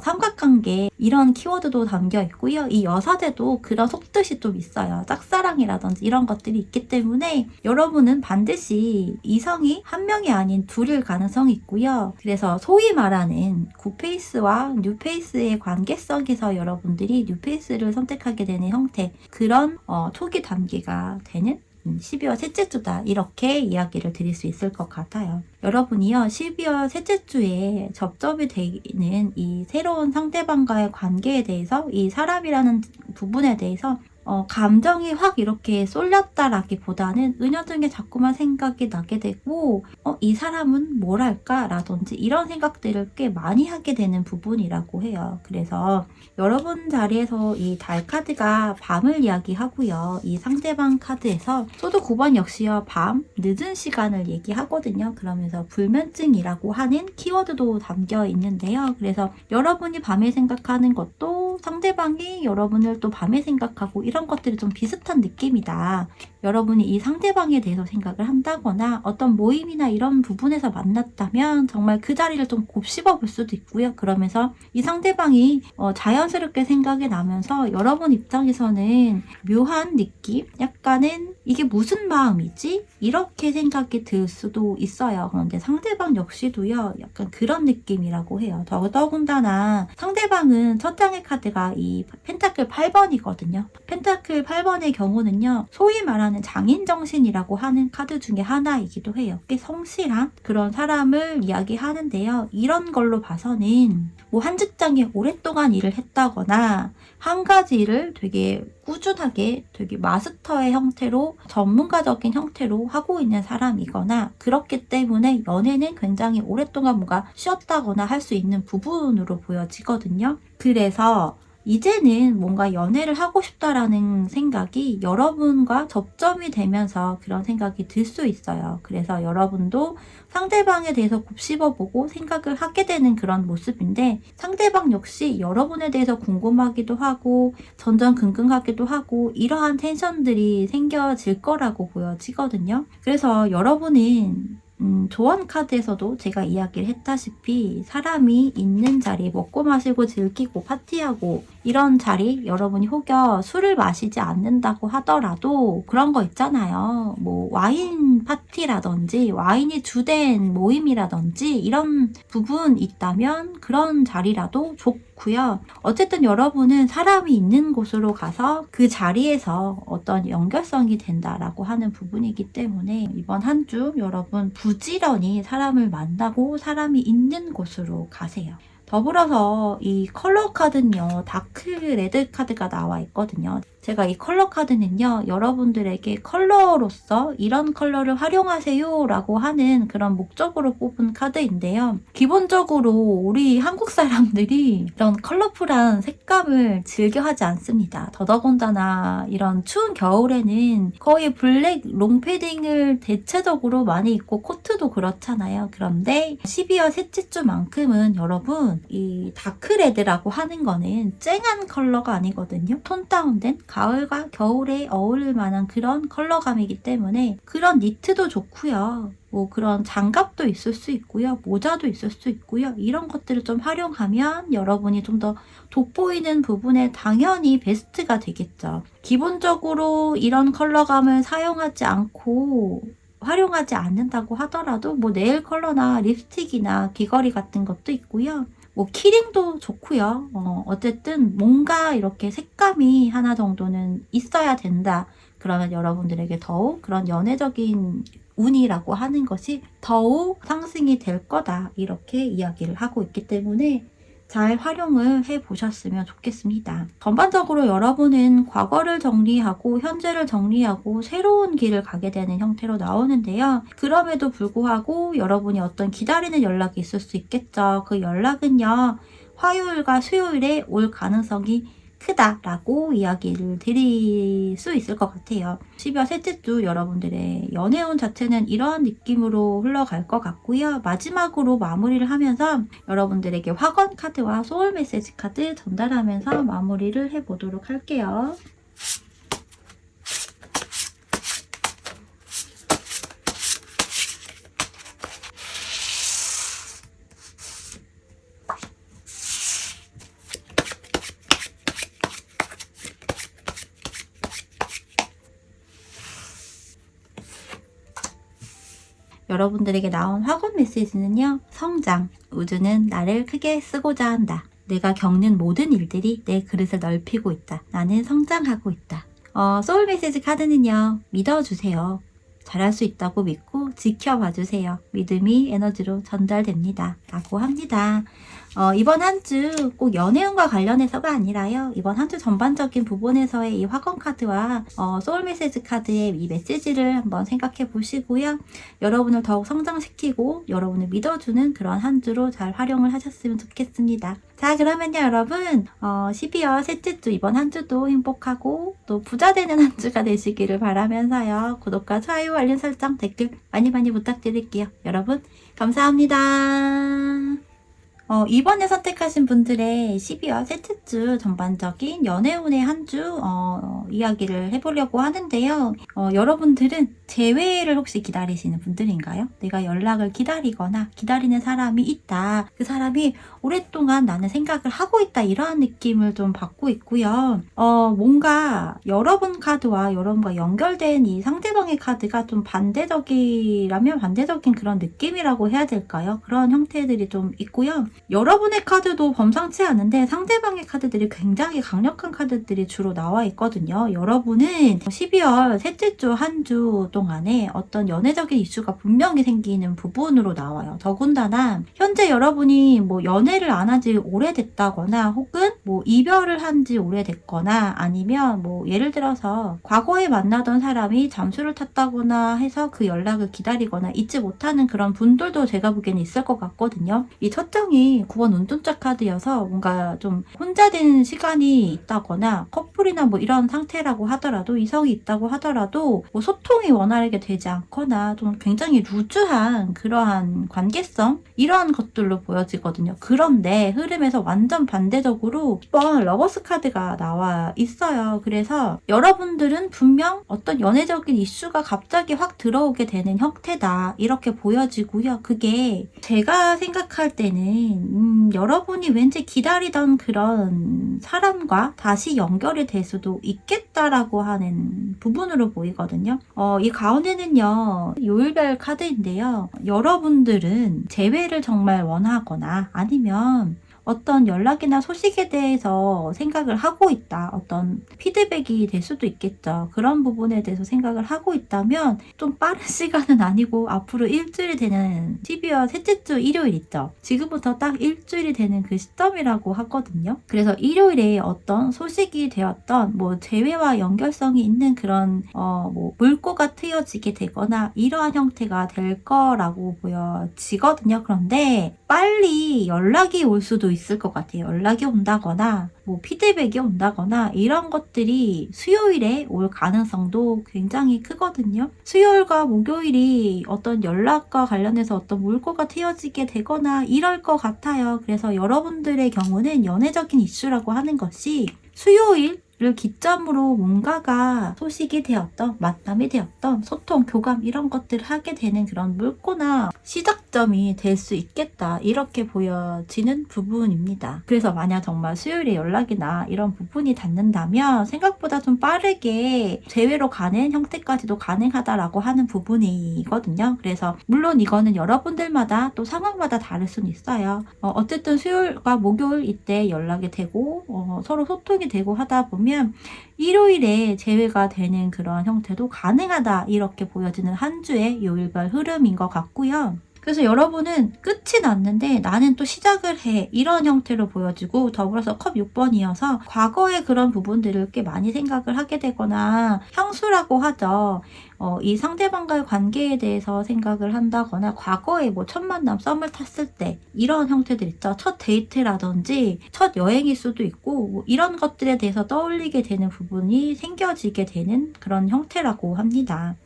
삼각관계 이런 키워드도 담겨 있고요. 이 여사제도 그런 속뜻이 좀 있어요. 짝사랑이라든지 이런 것들이 있기 때문에 여러분은 반드시 이성이 한 명이 아닌 둘일 가능성이 있고요. 그래서 소위 말하는 굿페이스와 뉴페이스의 관계성에서 여러분들이 뉴페이스를 선택하게 되는 형태, 그런 초기 단계가 되는 12월 셋째 주다, 이렇게 이야기를 드릴 수 있을 것 같아요. 여러분이요, 12월 셋째 주에 접점이 되는 이 새로운 상대방과의 관계에 대해서, 이 사람이라는 부분에 대해서 감정이 확 이렇게 쏠렸다라기보다는 은연중에 자꾸만 생각이 나게 되고 이 사람은 뭘 할까? 라든지 이런 생각들을 꽤 많이 하게 되는 부분이라고 해요. 그래서 여러분 자리에서 이 달 카드가 밤을 이야기하고요. 이 상대방 카드에서 소드 9번 역시요. 밤, 늦은 시간을 얘기하거든요. 그러면서 불면증이라고 하는 키워드도 담겨 있는데요. 그래서 여러분이 밤에 생각하는 것도 상대방이 여러분을 또 밤에 생각하고 이런 것들이 좀 비슷한 느낌이다. 여러분이 이 상대방에 대해서 생각을 한다거나 어떤 모임이나 이런 부분에서 만났다면 정말 그 자리를 좀 곱씹어 볼 수도 있고요. 그러면서 이 상대방이 자연스럽게 생각이 나면서 여러분 입장에서는 묘한 느낌? 약간은 이게 무슨 마음이지? 이렇게 생각이 들 수도 있어요. 그런데 상대방 역시도요. 약간 그런 느낌이라고 해요. 더군다나 상대방은 첫 장의 카드가 이 펜타클 8번이거든요. 펜타클 8번의 경우는요. 소위 말하는 장인정신이라고 하는 카드 중에 하나이기도 해요. 꽤 성실한 그런 사람을 이야기하는데요. 이런 걸로 봐서는 뭐 한 직장에 오랫동안 일을 했다거나 한 가지 일을 되게 꾸준하게 되게 마스터의 형태로 전문가적인 형태로 하고 있는 사람이거나 그렇기 때문에 연애는 굉장히 오랫동안 뭔가 쉬었다거나 할 수 있는 부분으로 보여지거든요. 그래서 이제는 뭔가 연애를 하고 싶다라는 생각이 여러분과 접점이 되면서 그런 생각이 들 수 있어요. 그래서 여러분도 상대방에 대해서 곱씹어보고 생각을 하게 되는 그런 모습인데 상대방 역시 여러분에 대해서 궁금하기도 하고 전전긍긍하기도 하고 이러한 텐션들이 생겨질 거라고 보여지거든요. 그래서 여러분은 조언 카드에서도 제가 이야기를 했다시피 사람이 있는 자리, 먹고 마시고 즐기고 파티하고 이런 자리, 여러분이 혹여 술을 마시지 않는다고 하더라도 그런 거 있잖아요. 뭐 와인 파티라든지 와인이 주된 모임이라든지 이런 부분 있다면 그런 자리라도 좋고요. 어쨌든 여러분은 사람이 있는 곳으로 가서 그 자리에서 어떤 연결성이 된다라고 하는 부분이기 때문에 이번 한 주 여러분 부지런히 사람을 만나고 사람이 있는 곳으로 가세요. 더불어서 이 컬러 카드는요, 다크 레드 카드가 나와 있거든요. 제가 이 컬러 카드는요, 여러분들에게 컬러로서 이런 컬러를 활용하세요 라고 하는 그런 목적으로 뽑은 카드인데요. 기본적으로 우리 한국 사람들이 이런 컬러풀한 색감을 즐겨하지 않습니다. 더더군다나 이런 추운 겨울에는 거의 블랙 롱패딩을 대체적으로 많이 입고 코트도 그렇잖아요. 그런데 12월 셋째 주만큼은 여러분, 이 다크레드라고 하는 거는 쨍한 컬러가 아니거든요. 톤 다운된 가을과 겨울에 어울릴 만한 그런 컬러감이기 때문에 그런 니트도 좋고요. 뭐 그런 장갑도 있을 수 있고요. 모자도 있을 수 있고요. 이런 것들을 좀 활용하면 여러분이 좀 더 돋보이는 부분에 당연히 베스트가 되겠죠. 기본적으로 이런 컬러감을 사용하지 않고 활용하지 않는다고 하더라도 뭐 네일 컬러나 립스틱이나 귀걸이 같은 것도 있고요. 뭐 키링도 좋고요. 어쨌든 뭔가 이렇게 색감이 하나 정도는 있어야 된다. 그러면 여러분들에게 더욱 그런 연애적인 운이라고 하는 것이 더욱 상승이 될 거다. 이렇게 이야기를 하고 있기 때문에 잘 활용을 해보셨으면 좋겠습니다. 전반적으로 여러분은 과거를 정리하고 현재를 정리하고 새로운 길을 가게 되는 형태로 나오는데요. 그럼에도 불구하고 여러분이 어떤 기다리는 연락이 있을 수 있겠죠. 그 연락은요, 화요일과 수요일에 올 가능성이 크다라고 이야기를 드릴 수 있을 것 같아요. 12월 셋째 주 여러분들의 연애운 자체는 이런 느낌으로 흘러갈 것 같고요. 마지막으로 마무리를 하면서 여러분들에게 화건 카드와 소울 메시지 카드 전달하면서 마무리를 해보도록 할게요. 여러분들에게 나온 화건 메시지는요. 성장. 우주는 나를 크게 쓰고자 한다. 내가 겪는 모든 일들이 내 그릇을 넓히고 있다. 나는 성장하고 있다. 소울 메시지 카드는요. 믿어주세요. 잘할 수 있다고 믿고 지켜봐주세요. 믿음이 에너지로 전달됩니다. 라고 합니다. 이번 한 주 꼭 연애운과 관련해서가 아니라요. 이번 한 주 전반적인 부분에서의 이 화건 카드와 소울 메시지 카드의 이 메시지를 한번 생각해 보시고요. 여러분을 더욱 성장시키고 여러분을 믿어주는 그런 한 주로 잘 활용을 하셨으면 좋겠습니다. 자, 그러면요 여러분 12월 셋째 주 이번 한 주도 행복하고 또 부자 되는 한 주가 되시기를 바라면서요. 구독과 좋아요, 알림 설정, 댓글 많이 부탁드릴게요. 여러분 감사합니다. 이번에 선택하신 분들의 12월 셋째 주 전반적인 연애운의 한 주 이야기를 해보려고 하는데요. 여러분들은 재회를 혹시 기다리시는 분들인가요? 내가 연락을 기다리거나 기다리는 사람이 있다. 그 사람이 오랫동안 나는 생각을 하고 있다. 이러한 느낌을 좀 받고 있고요. 뭔가 여러분 카드와 여러분과 연결된 이 상대방의 카드가 좀 반대적이라면 반대적인 그런 느낌이라고 해야 될까요? 그런 형태들이 좀 있고요. 여러분의 카드도 범상치 않은데 상대방의 카드들이 굉장히 강력한 카드들이 주로 나와 있거든요. 여러분은 12월 셋째 주 한 주 동안에 어떤 연애적인 이슈가 분명히 생기는 부분으로 나와요. 더군다나 현재 여러분이 뭐 연애를 안 한 지 오래됐다거나 혹은 뭐 이별을 한 지 오래됐거나 아니면 뭐 예를 들어서 과거에 만나던 사람이 잠수를 탔다거나 해서 그 연락을 기다리거나 잊지 못하는 그런 분들도 제가 보기에는 있을 것 같거든요. 이 첫 장이 9번 운둔자 카드여서 뭔가 좀 혼자 된 시간이 있다거나 커플이나 뭐 이런 상태라고 하더라도 이성이 있다고 하더라도 뭐 소통이 원활하게 되지 않거나 좀 굉장히 루즈한 그러한 관계성 이러한 것들로 보여지거든요. 그런데 흐름에서 완전 반대적으로 이번 러버스 카드가 나와 있어요. 그래서 여러분들은 분명 어떤 연애적인 이슈가 갑자기 확 들어오게 되는 형태다 이렇게 보여지고요. 그게 제가 생각할 때는 여러분이 왠지 기다리던 그런 사람과 다시 연결이 될 수도 있겠다라고 하는 부분으로 보이거든요. 이 가운데는요 요일별 카드인데요. 여러분들은 재회를 정말 원하거나 아니면 어떤 연락이나 소식에 대해서 생각을 하고 있다. 어떤 피드백이 될 수도 있겠죠. 그런 부분에 대해서 생각을 하고 있다면 좀 빠른 시간은 아니고 앞으로 일주일이 되는 12월 셋째 주 일요일 있죠. 지금부터 딱 일주일이 되는 그 시점이라고 하거든요. 그래서 일요일에 어떤 소식이 되었던 뭐 재회와 연결성이 있는 그런 뭐 물꼬가 트여지게 되거나 이러한 형태가 될 거라고 보여지거든요. 그런데 빨리 연락이 올 수도 있을 것 같아요. 연락이 온다거나 뭐 피드백이 온다거나 이런 것들이 수요일에 올 가능성도 굉장히 크거든요. 수요일과 목요일이 어떤 연락과 관련해서 어떤 물꼬가 트여지게 되거나 이럴 것 같아요. 그래서 여러분들의 경우는 연애적인 이슈라고 하는 것이 수요일을 기점으로 뭔가가 소식이 되었던, 만남이 되었던, 소통, 교감 이런 것들을 하게 되는 그런 물꼬나 시작점이 될 수 있겠다. 이렇게 보여지는 부분입니다. 그래서 만약 정말 수요일에 연락이나 이런 부분이 닿는다면 생각보다 좀 빠르게 재회로 가는 형태까지도 가능하다라고 하는 부분이거든요. 그래서 물론 이거는 여러분들마다 또 상황마다 다를 수는 있어요. 어쨌든 수요일과 목요일 이때 연락이 되고 서로 소통이 되고 하다 보면 일요일에 재회가 되는 그런 형태도 가능하다 이렇게 보여지는 한 주의 요일별 흐름인 것 같고요. 그래서 여러분은 끝이 났는데 나는 또 시작을 해 이런 형태로 보여지고 더불어서 컵 6번이어서 과거의 그런 부분들을 꽤 많이 생각을 하게 되거나 향수라고 하죠. 이 상대방과의 관계에 대해서 생각을 한다거나 과거에 뭐 첫 만남 썸을 탔을 때 이런 형태들 있죠. 첫 데이트라든지 첫 여행일 수도 있고 뭐 이런 것들에 대해서 떠올리게 되는 부분이 생겨지게 되는 그런 형태라고 합니다.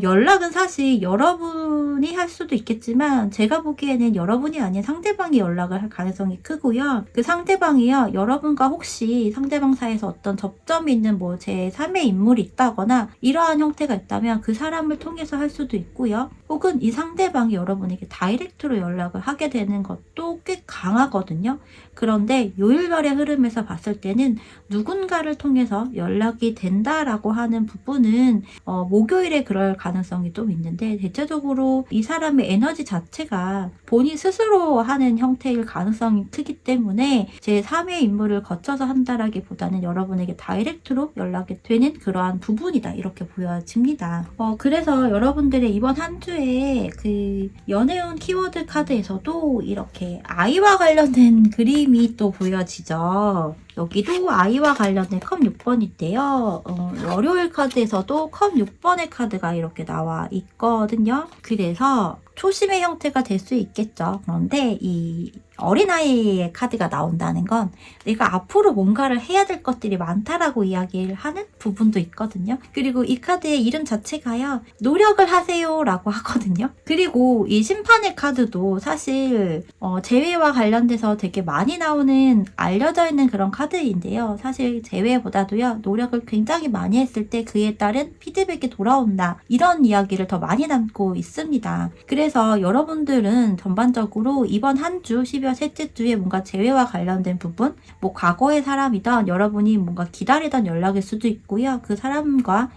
연락은 사실 여러분이 할 수도 있겠지만 제가 보기에는 여러분이 아닌 상대방이 연락을 할 가능성이 크고요. 그 상대방이요. 여러분과 혹시 상대방 사이에서 어떤 접점이 있는 뭐 제3의 인물이 있다거나 이러한 형태가 있다면 그 사람을 통해서 할 수도 있고요. 혹은 이 상대방이 여러분에게 다이렉트로 연락을 하게 되는 것도 꽤 강하거든요. 그런데 요일별의 흐름에서 봤을 때는 누군가를 통해서 연락이 된다라고 하는 부분은 목요일에 그럴 가능성이 좀 있는데 대체적으로 이 사람의 에너지 자체가 본인 스스로 하는 형태일 가능성이 크기 때문에 제3의 인물을 거쳐서 한다라기보다는 여러분에게 다이렉트로 연락이 되는 그러한 부분이다 이렇게 보여집니다. 그래서 여러분들의 이번 한 주에 그 연애운 키워드 카드에서도 이렇게 아이와 관련된 그림이 또 보여지죠. 여기도 아이와 관련된 컵 6번인데요. 월요일 카드에서도 컵 6번의 카드가 이렇게 나와 있거든요. 그래서 초심의 형태가 될 수 있겠죠. 그런데 이 어린아이의 카드가 나온다는 건 내가 앞으로 뭔가를 해야 될 것들이 많다라고 이야기를 하는 부분도 있거든요. 그리고 이 카드의 이름 자체가요. 노력을 하세요 라고 하거든요. 그리고 이 심판의 카드도 사실 재회와 관련돼서 되게 많이 나오는 알려져 있는 그런 카드인데요. 사실 재회보다도요. 노력을 굉장히 많이 했을 때 그에 따른 피드백이 돌아온다. 이런 이야기를 더 많이 담고 있습니다. 그래서 여러분들은 전반적으로 이번 한 주 12월 셋째 주에 뭔가 재회와 관련된 부분 뭐 과거의 사람이던 여러분이 뭔가 기다리던 연락일 수도 있고요. 그 사람과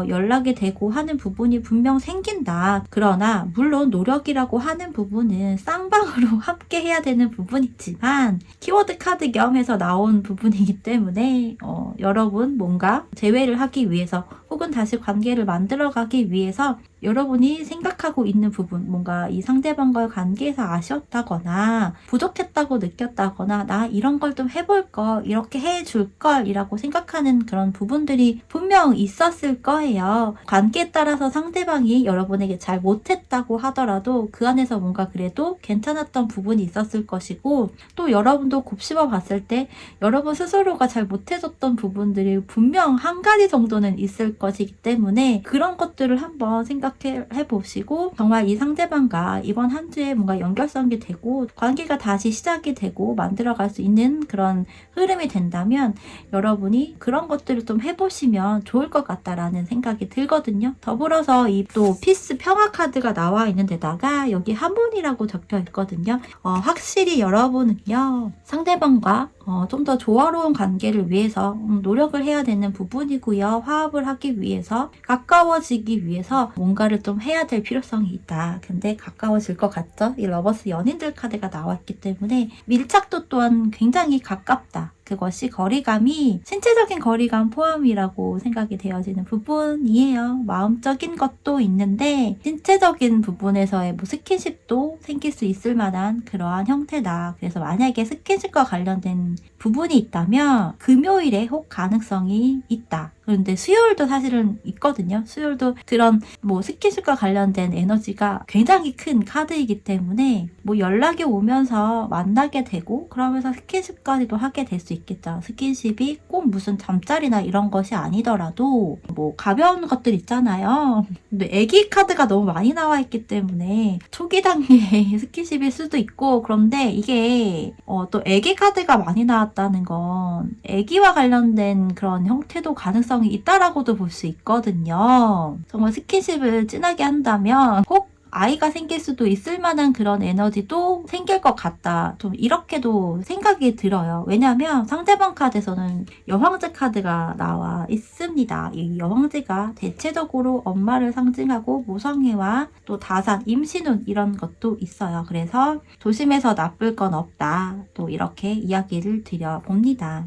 연락이 되고 하는 부분이 분명 생긴다. 그러나 물론 노력이라고 하는 부분은 쌍방으로 함께 해야 되는 부분이지만 키워드 카드 겸해서 나온 부분이기 때문에 여러분 뭔가 재회를 하기 위해서 혹은 다시 관계를 만들어가기 위해서 여러분이 생각하고 있는 부분 뭔가 이 상대방과의 관계에서 아쉬웠다거나 부족했다고 느꼈다거나 나 이런 걸 좀 해볼 걸 이렇게 해줄 걸 이라고 생각하는 그런 부분들이 분명 있었을 거예요. 관계에 따라서 상대방이 여러분에게 잘 못했다고 하더라도 그 안에서 뭔가 그래도 괜찮았던 부분이 있었을 것이고 또 여러분도 곱씹어 봤을 때 여러분 스스로가 잘 못해줬던 부분들이 분명 한 가지 정도는 있을 것이기 때문에 그런 것들을 한번 생각해 보시고 정말 이 상대방과 이번 한 주에 뭔가 연결성이 되고 관계가 다시 시작이 되고 만들어갈 수 있는 그런 흐름이 된다면 여러분이 그런 것들을 좀 해보시면 좋을 것 같다라는 생각이 들거든요. 더불어서 이 또 피스 평화 카드가 나와 있는 데다가 여기 하모니라고 적혀 있거든요. 확실히 여러분은요 상대방과 좀 더 조화로운 관계를 위해서 노력을 해야 되는 부분이고요. 화합을 하기 위해서, 가까워지기 위해서 뭔가를 좀 해야 될 필요성이 있다. 근데 가까워질 것 같죠? 이 러버스 연인들 카드가 나왔기 때문에 밀착도 또한 굉장히 가깝다. 그것이 거리감이 신체적인 거리감 포함이라고 생각이 되어지는 부분이에요. 마음적인 것도 있는데 신체적인 부분에서의 뭐 스킨십도 생길 수 있을 만한 그러한 형태다. 그래서 만약에 스킨십과 관련된 부분이 있다면 금요일에 혹 가능성이 있다. 그런데 수요일도 사실은 있거든요. 수요일도 그런 뭐 스킨십과 관련된 에너지가 굉장히 큰 카드이기 때문에 뭐 연락이 오면서 만나게 되고 그러면서 스킨십까지도 하게 될 수 있겠죠. 스킨십이 꼭 무슨 잠자리나 이런 것이 아니더라도 뭐 가벼운 것들 있잖아요. 근데 애기 카드가 너무 많이 나와 있기 때문에 초기 단계의 스킨십일 수도 있고 그런데 이게 또 애기 카드가 많이 나왔다는 건 애기와 관련된 그런 형태도 가능성이 있다라고도 볼 수 있거든요. 정말 스킨십을 진하게 한다면 꼭 아이가 생길 수도 있을 만한 그런 에너지도 생길 것 같다. 좀 이렇게도 생각이 들어요. 왜냐하면 상대방 카드에서는 여황제 카드가 나와 있습니다. 이 여황제가 대체적으로 엄마를 상징하고 모성애와 또 다산, 임신운 이런 것도 있어요. 그래서 조심해서 나쁠 건 없다. 또 이렇게 이야기를 드려봅니다.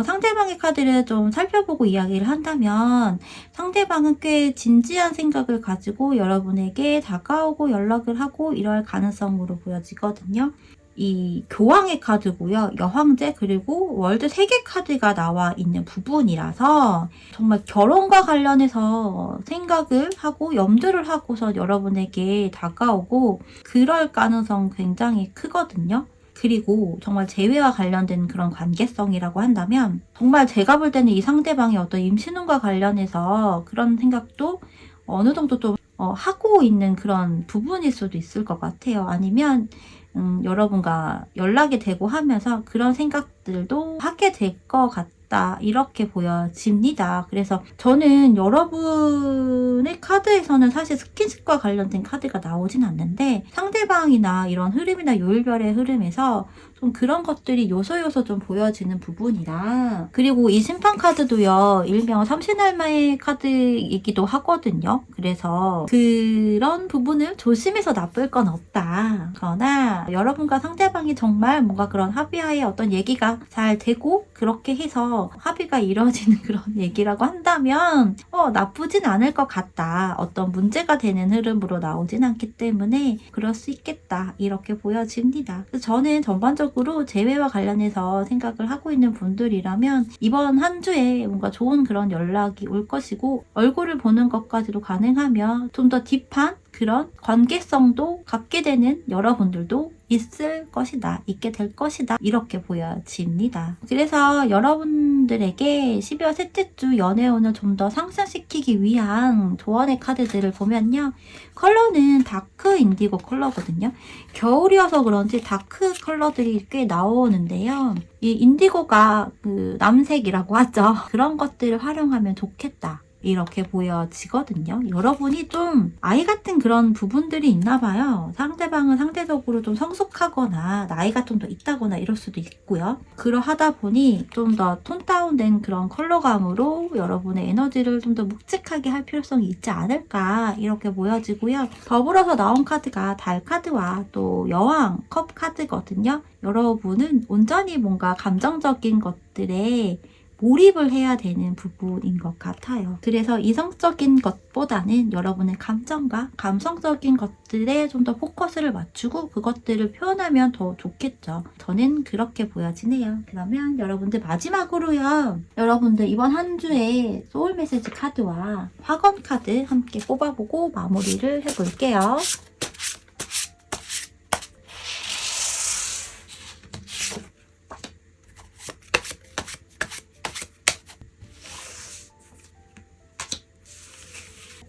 상대방의 카드를 좀 살펴보고 이야기를 한다면 상대방은 꽤 진지한 생각을 가지고 여러분에게 다가오고 연락을 하고 이럴 가능성으로 보여지거든요. 이 교황의 카드고요. 여황제 그리고 월드 세계 카드가 나와 있는 부분이라서 정말 결혼과 관련해서 생각을 하고 염두를 하고서 여러분에게 다가오고 그럴 가능성 굉장히 크거든요. 그리고 정말 재회와 관련된 그런 관계성이라고 한다면 정말 제가 볼 때는 이 상대방의 어떤 임신운과 관련해서 그런 생각도 어느 정도 좀 하고 있는 그런 부분일 수도 있을 것 같아요. 아니면 여러분과 연락이 되고 하면서 그런 생각들도 하게 될 것 같다. 이렇게 보여집니다. 그래서 저는 여러분의 카드에서는 사실 스킨십과 관련된 카드가 나오진 않는데 상대방이나 이런 흐름이나 요일별의 흐름에서 좀 그런 것들이 요소 좀 보여지는 부분이라 그리고 이 심판 카드도요. 일명 삼신할매의 카드이기도 하거든요. 그래서 그런 부분을 조심해서 나쁠 건 없다. 그러나 여러분과 상대방이 정말 뭔가 그런 합의하에 어떤 얘기가 잘 되고 그렇게 해서 합의가 이루어지는 그런 얘기라고 한다면 나쁘진 않을 것 같다. 어떤 문제가 되는 흐름으로 나오진 않기 때문에 그럴 수 있겠다. 이렇게 보여집니다. 그래서 저는 전반적으로 재회와 관련해서 생각을 하고 있는 분들이라면 이번 한 주에 뭔가 좋은 그런 연락이 올 것이고 얼굴을 보는 것까지도 가능하면 좀 더 딥한 그런 관계성도 갖게 되는 여러분들도 있을 것이다. 있게 될 것이다. 이렇게 보여집니다. 그래서 여러분들에게 12월 셋째 주 연애운을 좀 더 상승시키기 위한 조언의 카드들을 보면요. 컬러는 다크 인디고 컬러거든요. 겨울이어서 그런지 다크 컬러들이 꽤 나오는데요. 이 인디고가 그 남색이라고 하죠. 그런 것들을 활용하면 좋겠다. 이렇게 보여지거든요. 여러분이 좀 아이 같은 그런 부분들이 있나 봐요. 상대방은 상대적으로 좀 성숙하거나 나이가 좀 더 있다거나 이럴 수도 있고요. 그러하다 보니 좀 더 톤 다운된 그런 컬러감으로 여러분의 에너지를 좀 더 묵직하게 할 필요성이 있지 않을까 이렇게 보여지고요. 더불어서 나온 카드가 달 카드와 또 여왕 컵 카드거든요. 여러분은 온전히 뭔가 감정적인 것들에 몰입을 해야 되는 부분인 것 같아요. 그래서 이성적인 것보다는 여러분의 감정과 감성적인 것들에 좀 더 포커스를 맞추고 그것들을 표현하면 더 좋겠죠. 저는 그렇게 보여지네요. 그러면 여러분들 마지막으로요. 여러분들 이번 한 주에 소울 메시지 카드와 화건 카드 함께 뽑아보고 마무리를 해볼게요.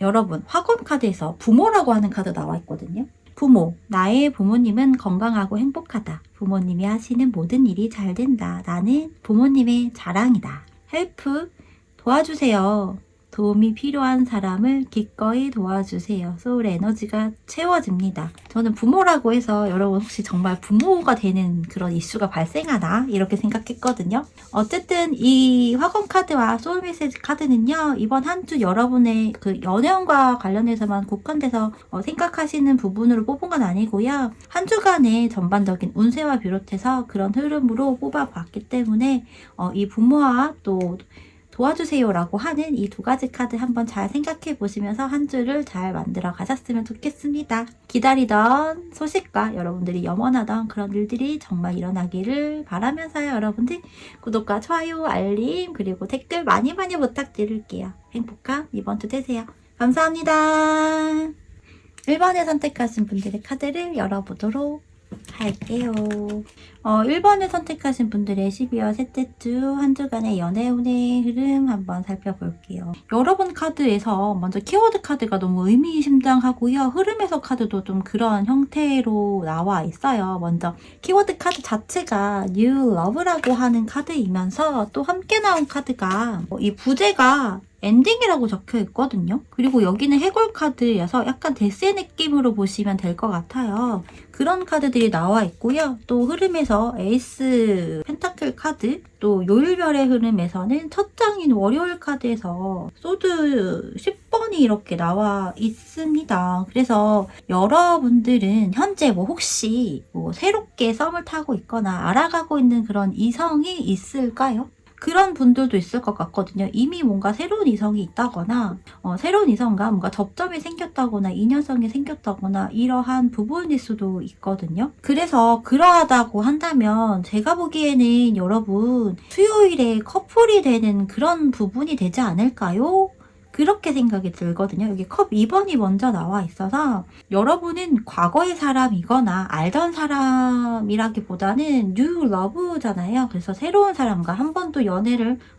여러분 화건 카드에서 부모라고 하는 카드 나와 있거든요. 부모, 나의 부모님은 건강하고 행복하다. 부모님이 하시는 모든 일이 잘 된다. 나는 부모님의 자랑이다. 헬프, 도와주세요. 도움이 필요한 사람을 기꺼이 도와주세요. 소울 에너지가 채워집니다. 저는 부모라고 해서 여러분 혹시 정말 부모가 되는 그런 이슈가 발생하나? 이렇게 생각했거든요. 어쨌든 이 화건 카드와 소울 메시지 카드는요. 이번 한 주 여러분의 그 연애운과 관련해서만 국한돼서 생각하시는 부분으로 뽑은 건 아니고요. 한 주간의 전반적인 운세와 비롯해서 그런 흐름으로 뽑아봤기 때문에 이 부모와 또 도와주세요라고 하는 이 두 가지 카드 한번 잘 생각해 보시면서 한 주를 잘 만들어 가셨으면 좋겠습니다. 기다리던 소식과 여러분들이 염원하던 그런 일들이 정말 일어나기를 바라면서요. 여러분들 구독과 좋아요, 알림 그리고 댓글 많이 많이 부탁드릴게요. 행복한 이번 주 되세요. 감사합니다. 1번에 선택하신 분들의 카드를 열어보도록 할게요. 1번을 선택하신 분들의 12월 셋째 주 한 주간의 연애운의 흐름 한번 살펴볼게요. 여러분 카드에서 먼저 키워드 카드가 너무 의미심장하고요. 흐름에서 카드도 좀 그런 형태로 나와 있어요. 먼저 키워드 카드 자체가 New Love라고 하는 카드이면서 또 함께 나온 카드가 이 부제가 엔딩이라고 적혀 있거든요. 그리고 여기는 해골 카드여서 약간 데스의 느낌으로 보시면 될 것 같아요. 그런 카드들이 나와 있고요. 또 흐름에서 에이스 펜타클 카드, 또 요일별의 흐름에서는 첫 장인 월요일 카드에서 소드 10번이 이렇게 나와 있습니다. 그래서 여러분들은 현재 혹시 새롭게 썸을 타고 있거나 알아가고 있는 그런 이성이 있을까요? 그런 분들도 있을 것 같거든요. 이미 뭔가 새로운 이성이 있다거나 새로운 이성과 뭔가 접점이 생겼다거나 인연성이 생겼다거나 이러한 부분일 수도 있거든요. 그래서 그러하다고 한다면 제가 보기에는 여러분 수요일에 커플이 되는 그런 부분이 되지 않을까요? 그렇게 생각이 들거든요. 여기 컵 2번이 먼저 나와 있어서 여러분은 과거의 사람이거나 알던 사람이라기보다는 뉴 러브잖아요. 그래서 새로운 사람과 한 번도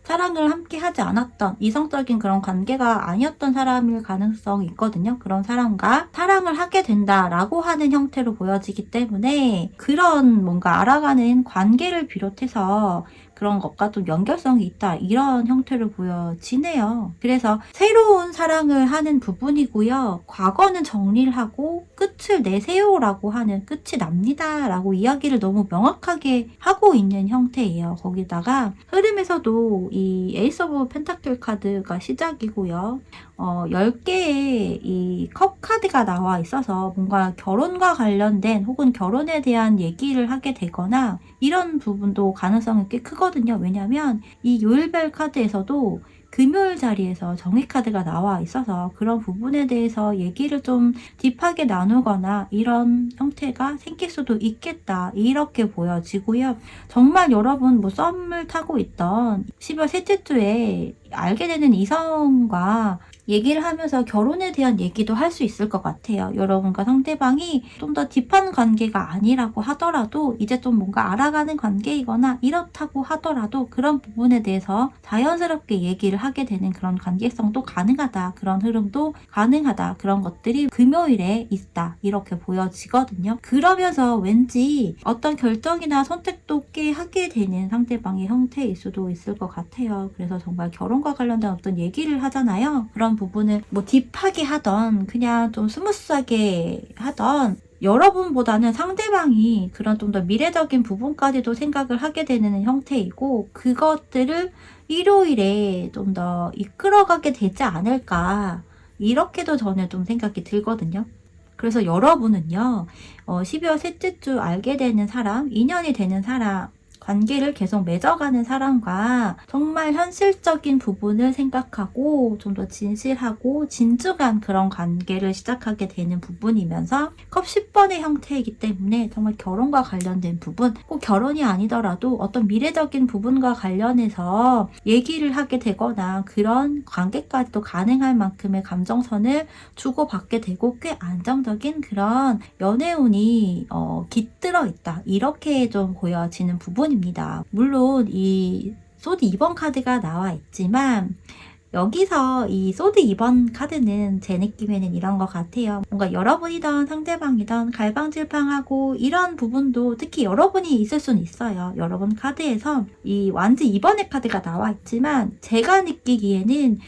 사랑을 함께 하지 않았던 이성적인 그런 관계가 아니었던 사람일 가능성이 있거든요. 그런 사람과 사랑을 하게 된다라고 하는 형태로 보여지기 때문에 그런 뭔가 알아가는 관계를 비롯해서 그런 것과 또 연결성이 있다 이런 형태로 보여지네요. 그래서 새로운 사랑을 하는 부분이고요. 과거는 정리를 하고 끝을 내세요라고 하는 끝이 납니다 라고 이야기를 너무 명확하게 하고 있는 형태예요. 거기다가 흐름에서도 이 에이스 오브 펜타클 카드가 시작이고요. 10개의 이 컵 카드가 나와 있어서 뭔가 결혼과 관련된 혹은 결혼에 대한 얘기를 하게 되거나 이런 부분도 가능성이 꽤 크거든요. 왜냐하면 이 요일별 카드에서도 금요일 자리에서 정의 카드가 나와 있어서 그런 부분에 대해서 얘기를 좀 딥하게 나누거나 이런 형태가 생길 수도 있겠다 이렇게 보여지고요. 정말 여러분 썸을 타고 있던 12월 셋째 주에 알게 되는 이성과 얘기를 하면서 결혼에 대한 얘기도 할 수 있을 것 같아요. 여러분과 상대방이 좀 더 딥한 관계가 아니라고 하더라도 이제 좀 뭔가 알아가는 관계이거나 이렇다고 하더라도 그런 부분에 대해서 자연스럽게 얘기를 하게 되는 그런 관계성도 가능하다. 그런 흐름도 가능하다. 그런 것들이 금요일에 있다. 이렇게 보여지거든요. 그러면서 왠지 어떤 결정이나 선택도 꽤 하게 되는 상대방의 형태일 수도 있을 것 같아요. 그래서 정말 결혼과 관련된 어떤 얘기를 하잖아요. 그런 부분을 딥하게 하던 그냥 좀 스무스하게 하던 여러분보다는 상대방이 그런 좀 더 미래적인 부분까지도 생각을 하게 되는 형태이고 그것들을 일요일에 좀 더 이끌어가게 되지 않을까 이렇게도 저는 좀 생각이 들거든요. 그래서 여러분은요 12월 셋째 주 알게 되는 사람, 인연이 되는 사람 관계를 계속 맺어가는 사람과 정말 현실적인 부분을 생각하고 좀 더 진실하고 진중한 그런 관계를 시작하게 되는 부분이면서 컵 10번의 형태이기 때문에 정말 결혼과 관련된 부분, 꼭 결혼이 아니더라도 어떤 미래적인 부분과 관련해서 얘기를 하게 되거나 그런 관계까지도 가능할 만큼의 감정선을 주고받게 되고 꽤 안정적인 그런 연애운이 깃들어 있다. 이렇게 좀 보여지는 부분입니다. 물론 이 소드 2번 카드가 나와 있지만 여기서 이 소드 2번 카드는 제 느낌에는 이런 것 같아요. 뭔가 여러분이든 상대방이든 갈팡질팡하고 이런 부분도 특히 여러분이 있을 수는 있어요. 여러분 카드에서 이 완즈 2번의 카드가 나와 있지만 제가 느끼기에는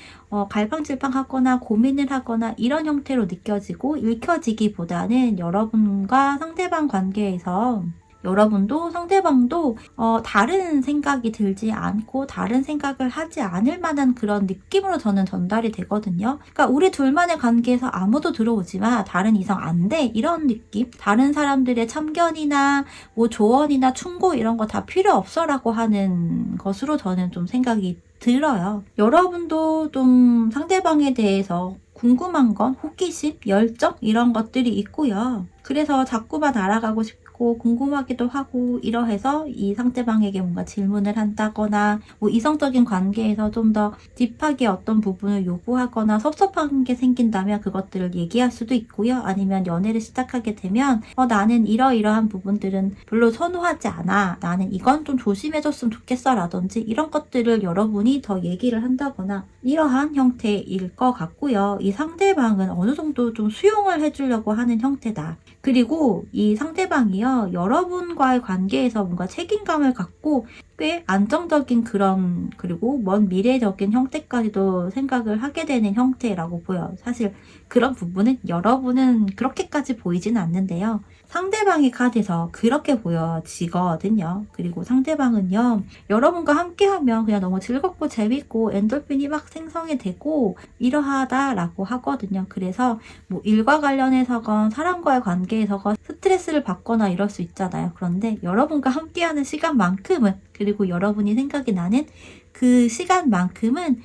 갈팡질팡하거나 고민을 하거나 이런 형태로 느껴지고 읽혀지기보다는 여러분과 상대방 관계에서 여러분도 상대방도 다른 생각이 들지 않고 다른 생각을 하지 않을 만한 그런 느낌으로 저는 전달이 되거든요. 그러니까 우리 둘만의 관계에서 아무도 들어오지 마, 다른 이성 안 돼, 이런 느낌. 다른 사람들의 참견이나 뭐 조언이나 충고 이런 거 다 필요 없어라고 하는 것으로 저는 좀 생각이 들어요. 여러분도 좀 상대방에 대해서 궁금한 건 호기심, 열정 이런 것들이 있고요. 그래서 자꾸만 알아가고 싶고 궁금하기도 하고 이러해서 이 상대방에게 뭔가 질문을 한다거나 뭐 이성적인 관계에서 좀 더 딥하게 어떤 부분을 요구하거나 섭섭한 게 생긴다면 그것들을 얘기할 수도 있고요. 아니면 연애를 시작하게 되면 나는 이러이러한 부분들은 별로 선호하지 않아. 나는 이건 좀 조심해줬으면 좋겠어 라든지 이런 것들을 여러분이 더 얘기를 한다거나 이러한 형태일 것 같고요. 이 상대방은 어느 정도 좀 수용을 해주려고 하는 형태다. 그리고 이 상대방이요, 여러분과의 관계에서 뭔가 책임감을 갖고 꽤 안정적인 그런, 그리고 먼 미래적인 형태까지도 생각을 하게 되는 형태라고 보여요. 사실 그런 부분은 여러분은 그렇게까지 보이진 않는데요. 상대방의 카드에서 그렇게 보여지거든요. 그리고 상대방은요, 여러분과 함께하면 그냥 너무 즐겁고 재밌고 엔돌핀이 막 생성이 되고 이러하다라고 하거든요. 그래서 뭐 일과 관련해서건 사람과의 관계에서건 스트레스를 받거나 이럴 수 있잖아요. 그런데 여러분과 함께하는 시간만큼은, 그리고 여러분이 생각이 나는 그 시간만큼은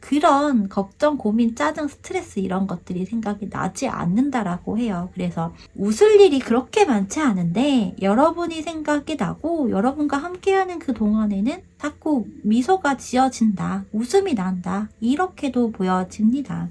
그런 걱정, 고민, 짜증, 스트레스 이런 것들이 생각이 나지 않는다라고 해요. 그래서 웃을 일이 그렇게 많지 않은데 여러분이 생각이 나고 여러분과 함께하는 그 동안에는 자꾸 미소가 지어진다, 웃음이 난다, 이렇게도 보여집니다.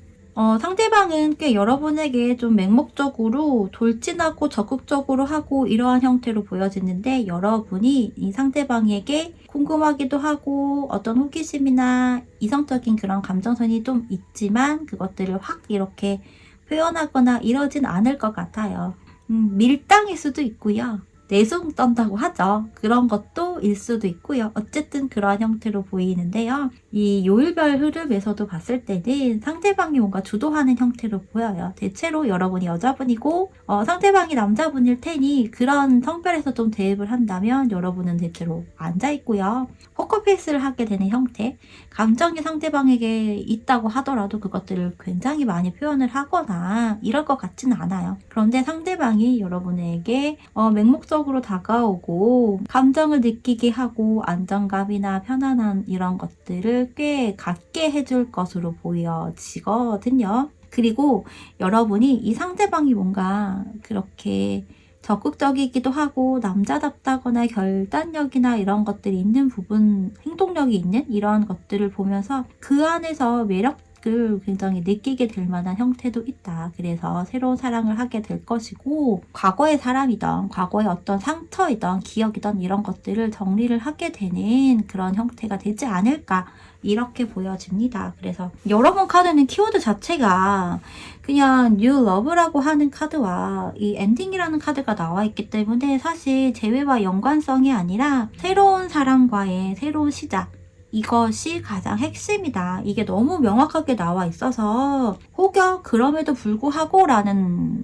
상대방은 꽤 여러분에게 좀 맹목적으로 돌진하고 적극적으로 하고 이러한 형태로 보여지는데 여러분이 이 상대방에게 궁금하기도 하고 어떤 호기심이나 이성적인 그런 감정선이 좀 있지만 그것들을 확 이렇게 표현하거나 이러진 않을 것 같아요. 밀당일 수도 있고요. 내숭 떤다고 하죠. 그런 것도 일 수도 있고요. 어쨌든 그러한 형태로 보이는데요. 이 요일별 흐름에서도 봤을 때는 상대방이 뭔가 주도하는 형태로 보여요. 대체로 여러분이 여자분이고 상대방이 남자분일 테니 그런 성별에서 좀 대입을 한다면 여러분은 대체로 앉아있고요. 포커페이스를 하게 되는 형태. 감정이 상대방에게 있다고 하더라도 그것들을 굉장히 많이 표현을 하거나 이럴 것 같지는 않아요. 그런데 상대방이 여러분에게 맹목적으로 다가오고 감정을 느끼게 하고 안정감이나 편안한 이런 것들을 꽤 갖게 해줄 것으로 보여지거든요. 그리고 여러분이 이 상대방이 뭔가 그렇게 적극적이기도 하고 남자답다거나 결단력이나 이런 것들이 있는 부분, 행동력이 있는 이러한 것들을 보면서 그 안에서 매력을 굉장히 느끼게 될 만한 형태도 있다. 그래서 새로운 사랑을 하게 될 것이고 과거의 사람이든 과거의 어떤 상처이든 기억이든 이런 것들을 정리를 하게 되는 그런 형태가 되지 않을까 이렇게 보여집니다. 그래서 여러분 카드는 키워드 자체가 그냥 You Love라고 하는 카드와 이 엔딩이라는 카드가 나와 있기 때문에 사실 재회와 연관성이 아니라 새로운 사람과의 새로운 시작, 이것이 가장 핵심이다. 이게 너무 명확하게 나와 있어서 혹여 그럼에도 불구하고 라는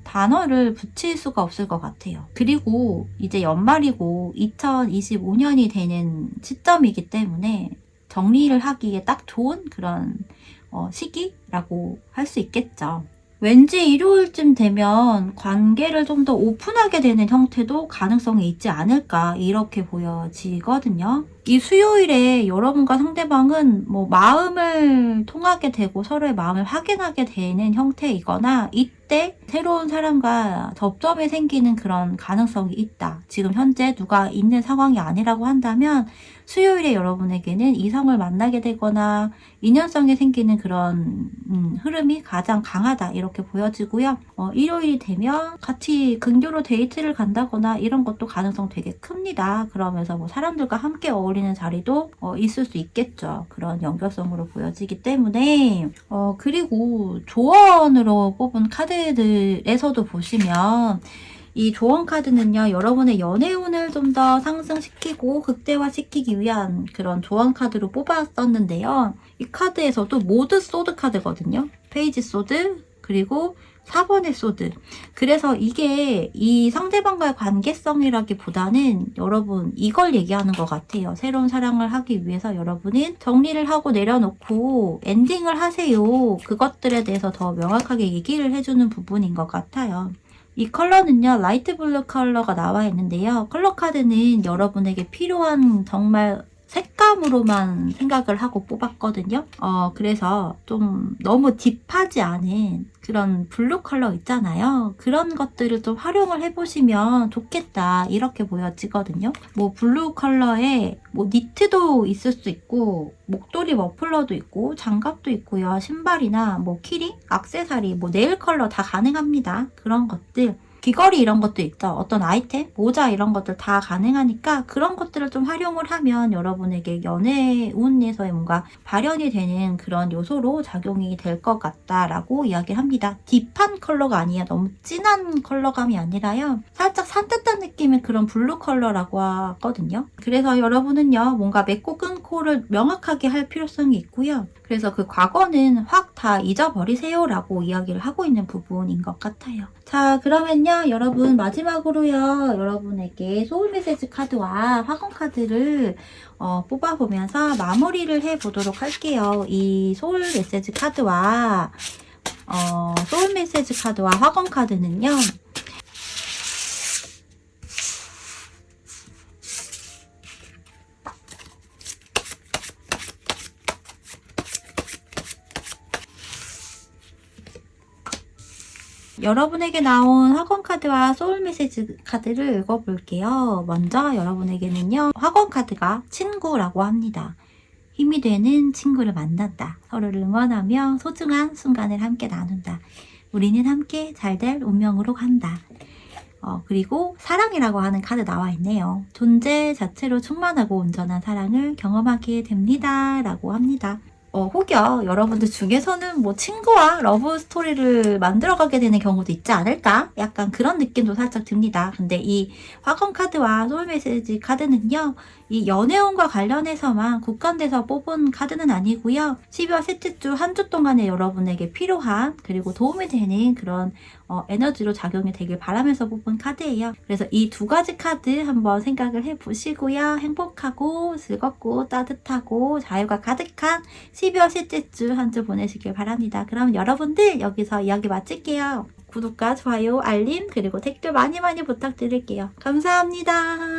단어를 붙일 수가 없을 것 같아요. 그리고 이제 연말이고 2025년이 되는 시점이기 때문에 정리를 하기에 딱 좋은 그런 시기라고 할 수 있겠죠. 왠지 일요일쯤 되면 관계를 좀 더 오픈하게 되는 형태도 가능성이 있지 않을까 이렇게 보여지거든요. 이 수요일에 여러분과 상대방은 뭐 마음을 통하게 되고 서로의 마음을 확인하게 되는 형태이거나 이때 새로운 사람과 접점이 생기는 그런 가능성이 있다. 지금 현재 누가 있는 상황이 아니라고 한다면 수요일에 여러분에게는 이성을 만나게 되거나 인연성이 생기는 그런 흐름이 가장 강하다 이렇게 보여지고요. 일요일이 되면 같이 근교로 데이트를 간다거나 이런 것도 가능성 되게 큽니다. 그러면서 뭐 사람들과 함께 어울리는 어울리는 자리도 있을 수 있겠죠. 그런 연결성으로 보여지기 때문에 그리고 조언으로 뽑은 카드들에서도 보시면 이 조언 카드는요, 여러분의 연애운을 좀 더 상승시키고 극대화시키기 위한 그런 조언 카드로 뽑았었는데요. 이 카드에서도 모두 소드 카드거든요. 페이지 소드, 그리고 4번의 소드. 그래서 이게 이 상대방과의 관계성이라기보다는 여러분 이걸 얘기하는 것 같아요. 새로운 사랑을 하기 위해서 여러분은 정리를 하고 내려놓고 엔딩을 하세요. 그것들에 대해서 더 명확하게 얘기를 해주는 부분인 것 같아요. 이 컬러는요, 라이트 블루 컬러가 나와 있는데요. 컬러 카드는 여러분에게 필요한 정말 색감으로만 생각을 하고 뽑았거든요. 그래서 좀 너무 딥하지 않은 그런 블루 컬러 있잖아요. 그런 것들을 좀 활용을 해보시면 좋겠다. 이렇게 보여지거든요. 뭐 블루 컬러에 뭐 니트도 있을 수 있고, 목도리 머플러도 있고, 장갑도 있고요. 신발이나 뭐 키링, 액세서리, 뭐 네일 컬러 다 가능합니다. 그런 것들. 귀걸이 이런 것도 있죠. 어떤 아이템, 모자 이런 것들 다 가능하니까 그런 것들을 좀 활용을 하면 여러분에게 연애운에서의 뭔가 발현이 되는 그런 요소로 작용이 될 것 같다라고 이야기합니다. 딥한 컬러가 아니에요. 너무 진한 컬러감이 아니라요. 살짝 산뜻한 느낌의 그런 블루 컬러라고 하거든요. 그래서 여러분은요, 뭔가 맺고 끊고를 명확하게 할 필요성이 있고요. 그래서 그 과거는 확 다 잊어버리세요라고 이야기를 하고 있는 부분인 것 같아요. 자, 그러면요, 여러분 마지막으로요, 여러분에게 소울 메시지 카드와 화건 카드를 뽑아보면서 마무리를 해보도록 할게요. 이 소울 메시지 카드와 화건 카드는요, 여러분에게 나온 학원 카드와 소울 메시지 카드를 읽어볼게요. 먼저 여러분에게는요, 학원 카드가 친구라고 합니다. 힘이 되는 친구를 만난다. 서로를 응원하며 소중한 순간을 함께 나눈다. 우리는 함께 잘될 운명으로 간다. 그리고 사랑이라고 하는 카드 나와 있네요. 존재 자체로 충만하고 온전한 사랑을 경험하게 됩니다. 라고 합니다. 혹여 여러분들 중에서는 뭐 친구와 러브 스토리를 만들어가게 되는 경우도 있지 않을까? 약간 그런 느낌도 살짝 듭니다. 근데 이 화건 카드와 소울 메시지 카드는요, 이 연애운과 관련해서만 국한돼서 뽑은 카드는 아니고요. 12월 셋째 주 한 주 동안에 여러분에게 필요한 그리고 도움이 되는 그런 에너지로 작용이 되길 바라면서 뽑은 카드예요. 그래서 이 두 가지 카드 한번 생각을 해보시고요. 행복하고 즐겁고 따뜻하고 자유가 가득한 12월 셋째 주 한 주 보내시길 바랍니다. 그럼 여러분들 여기서 이야기 마칠게요. 구독과 좋아요, 알림, 그리고 댓글 많이 부탁드릴게요. 감사합니다.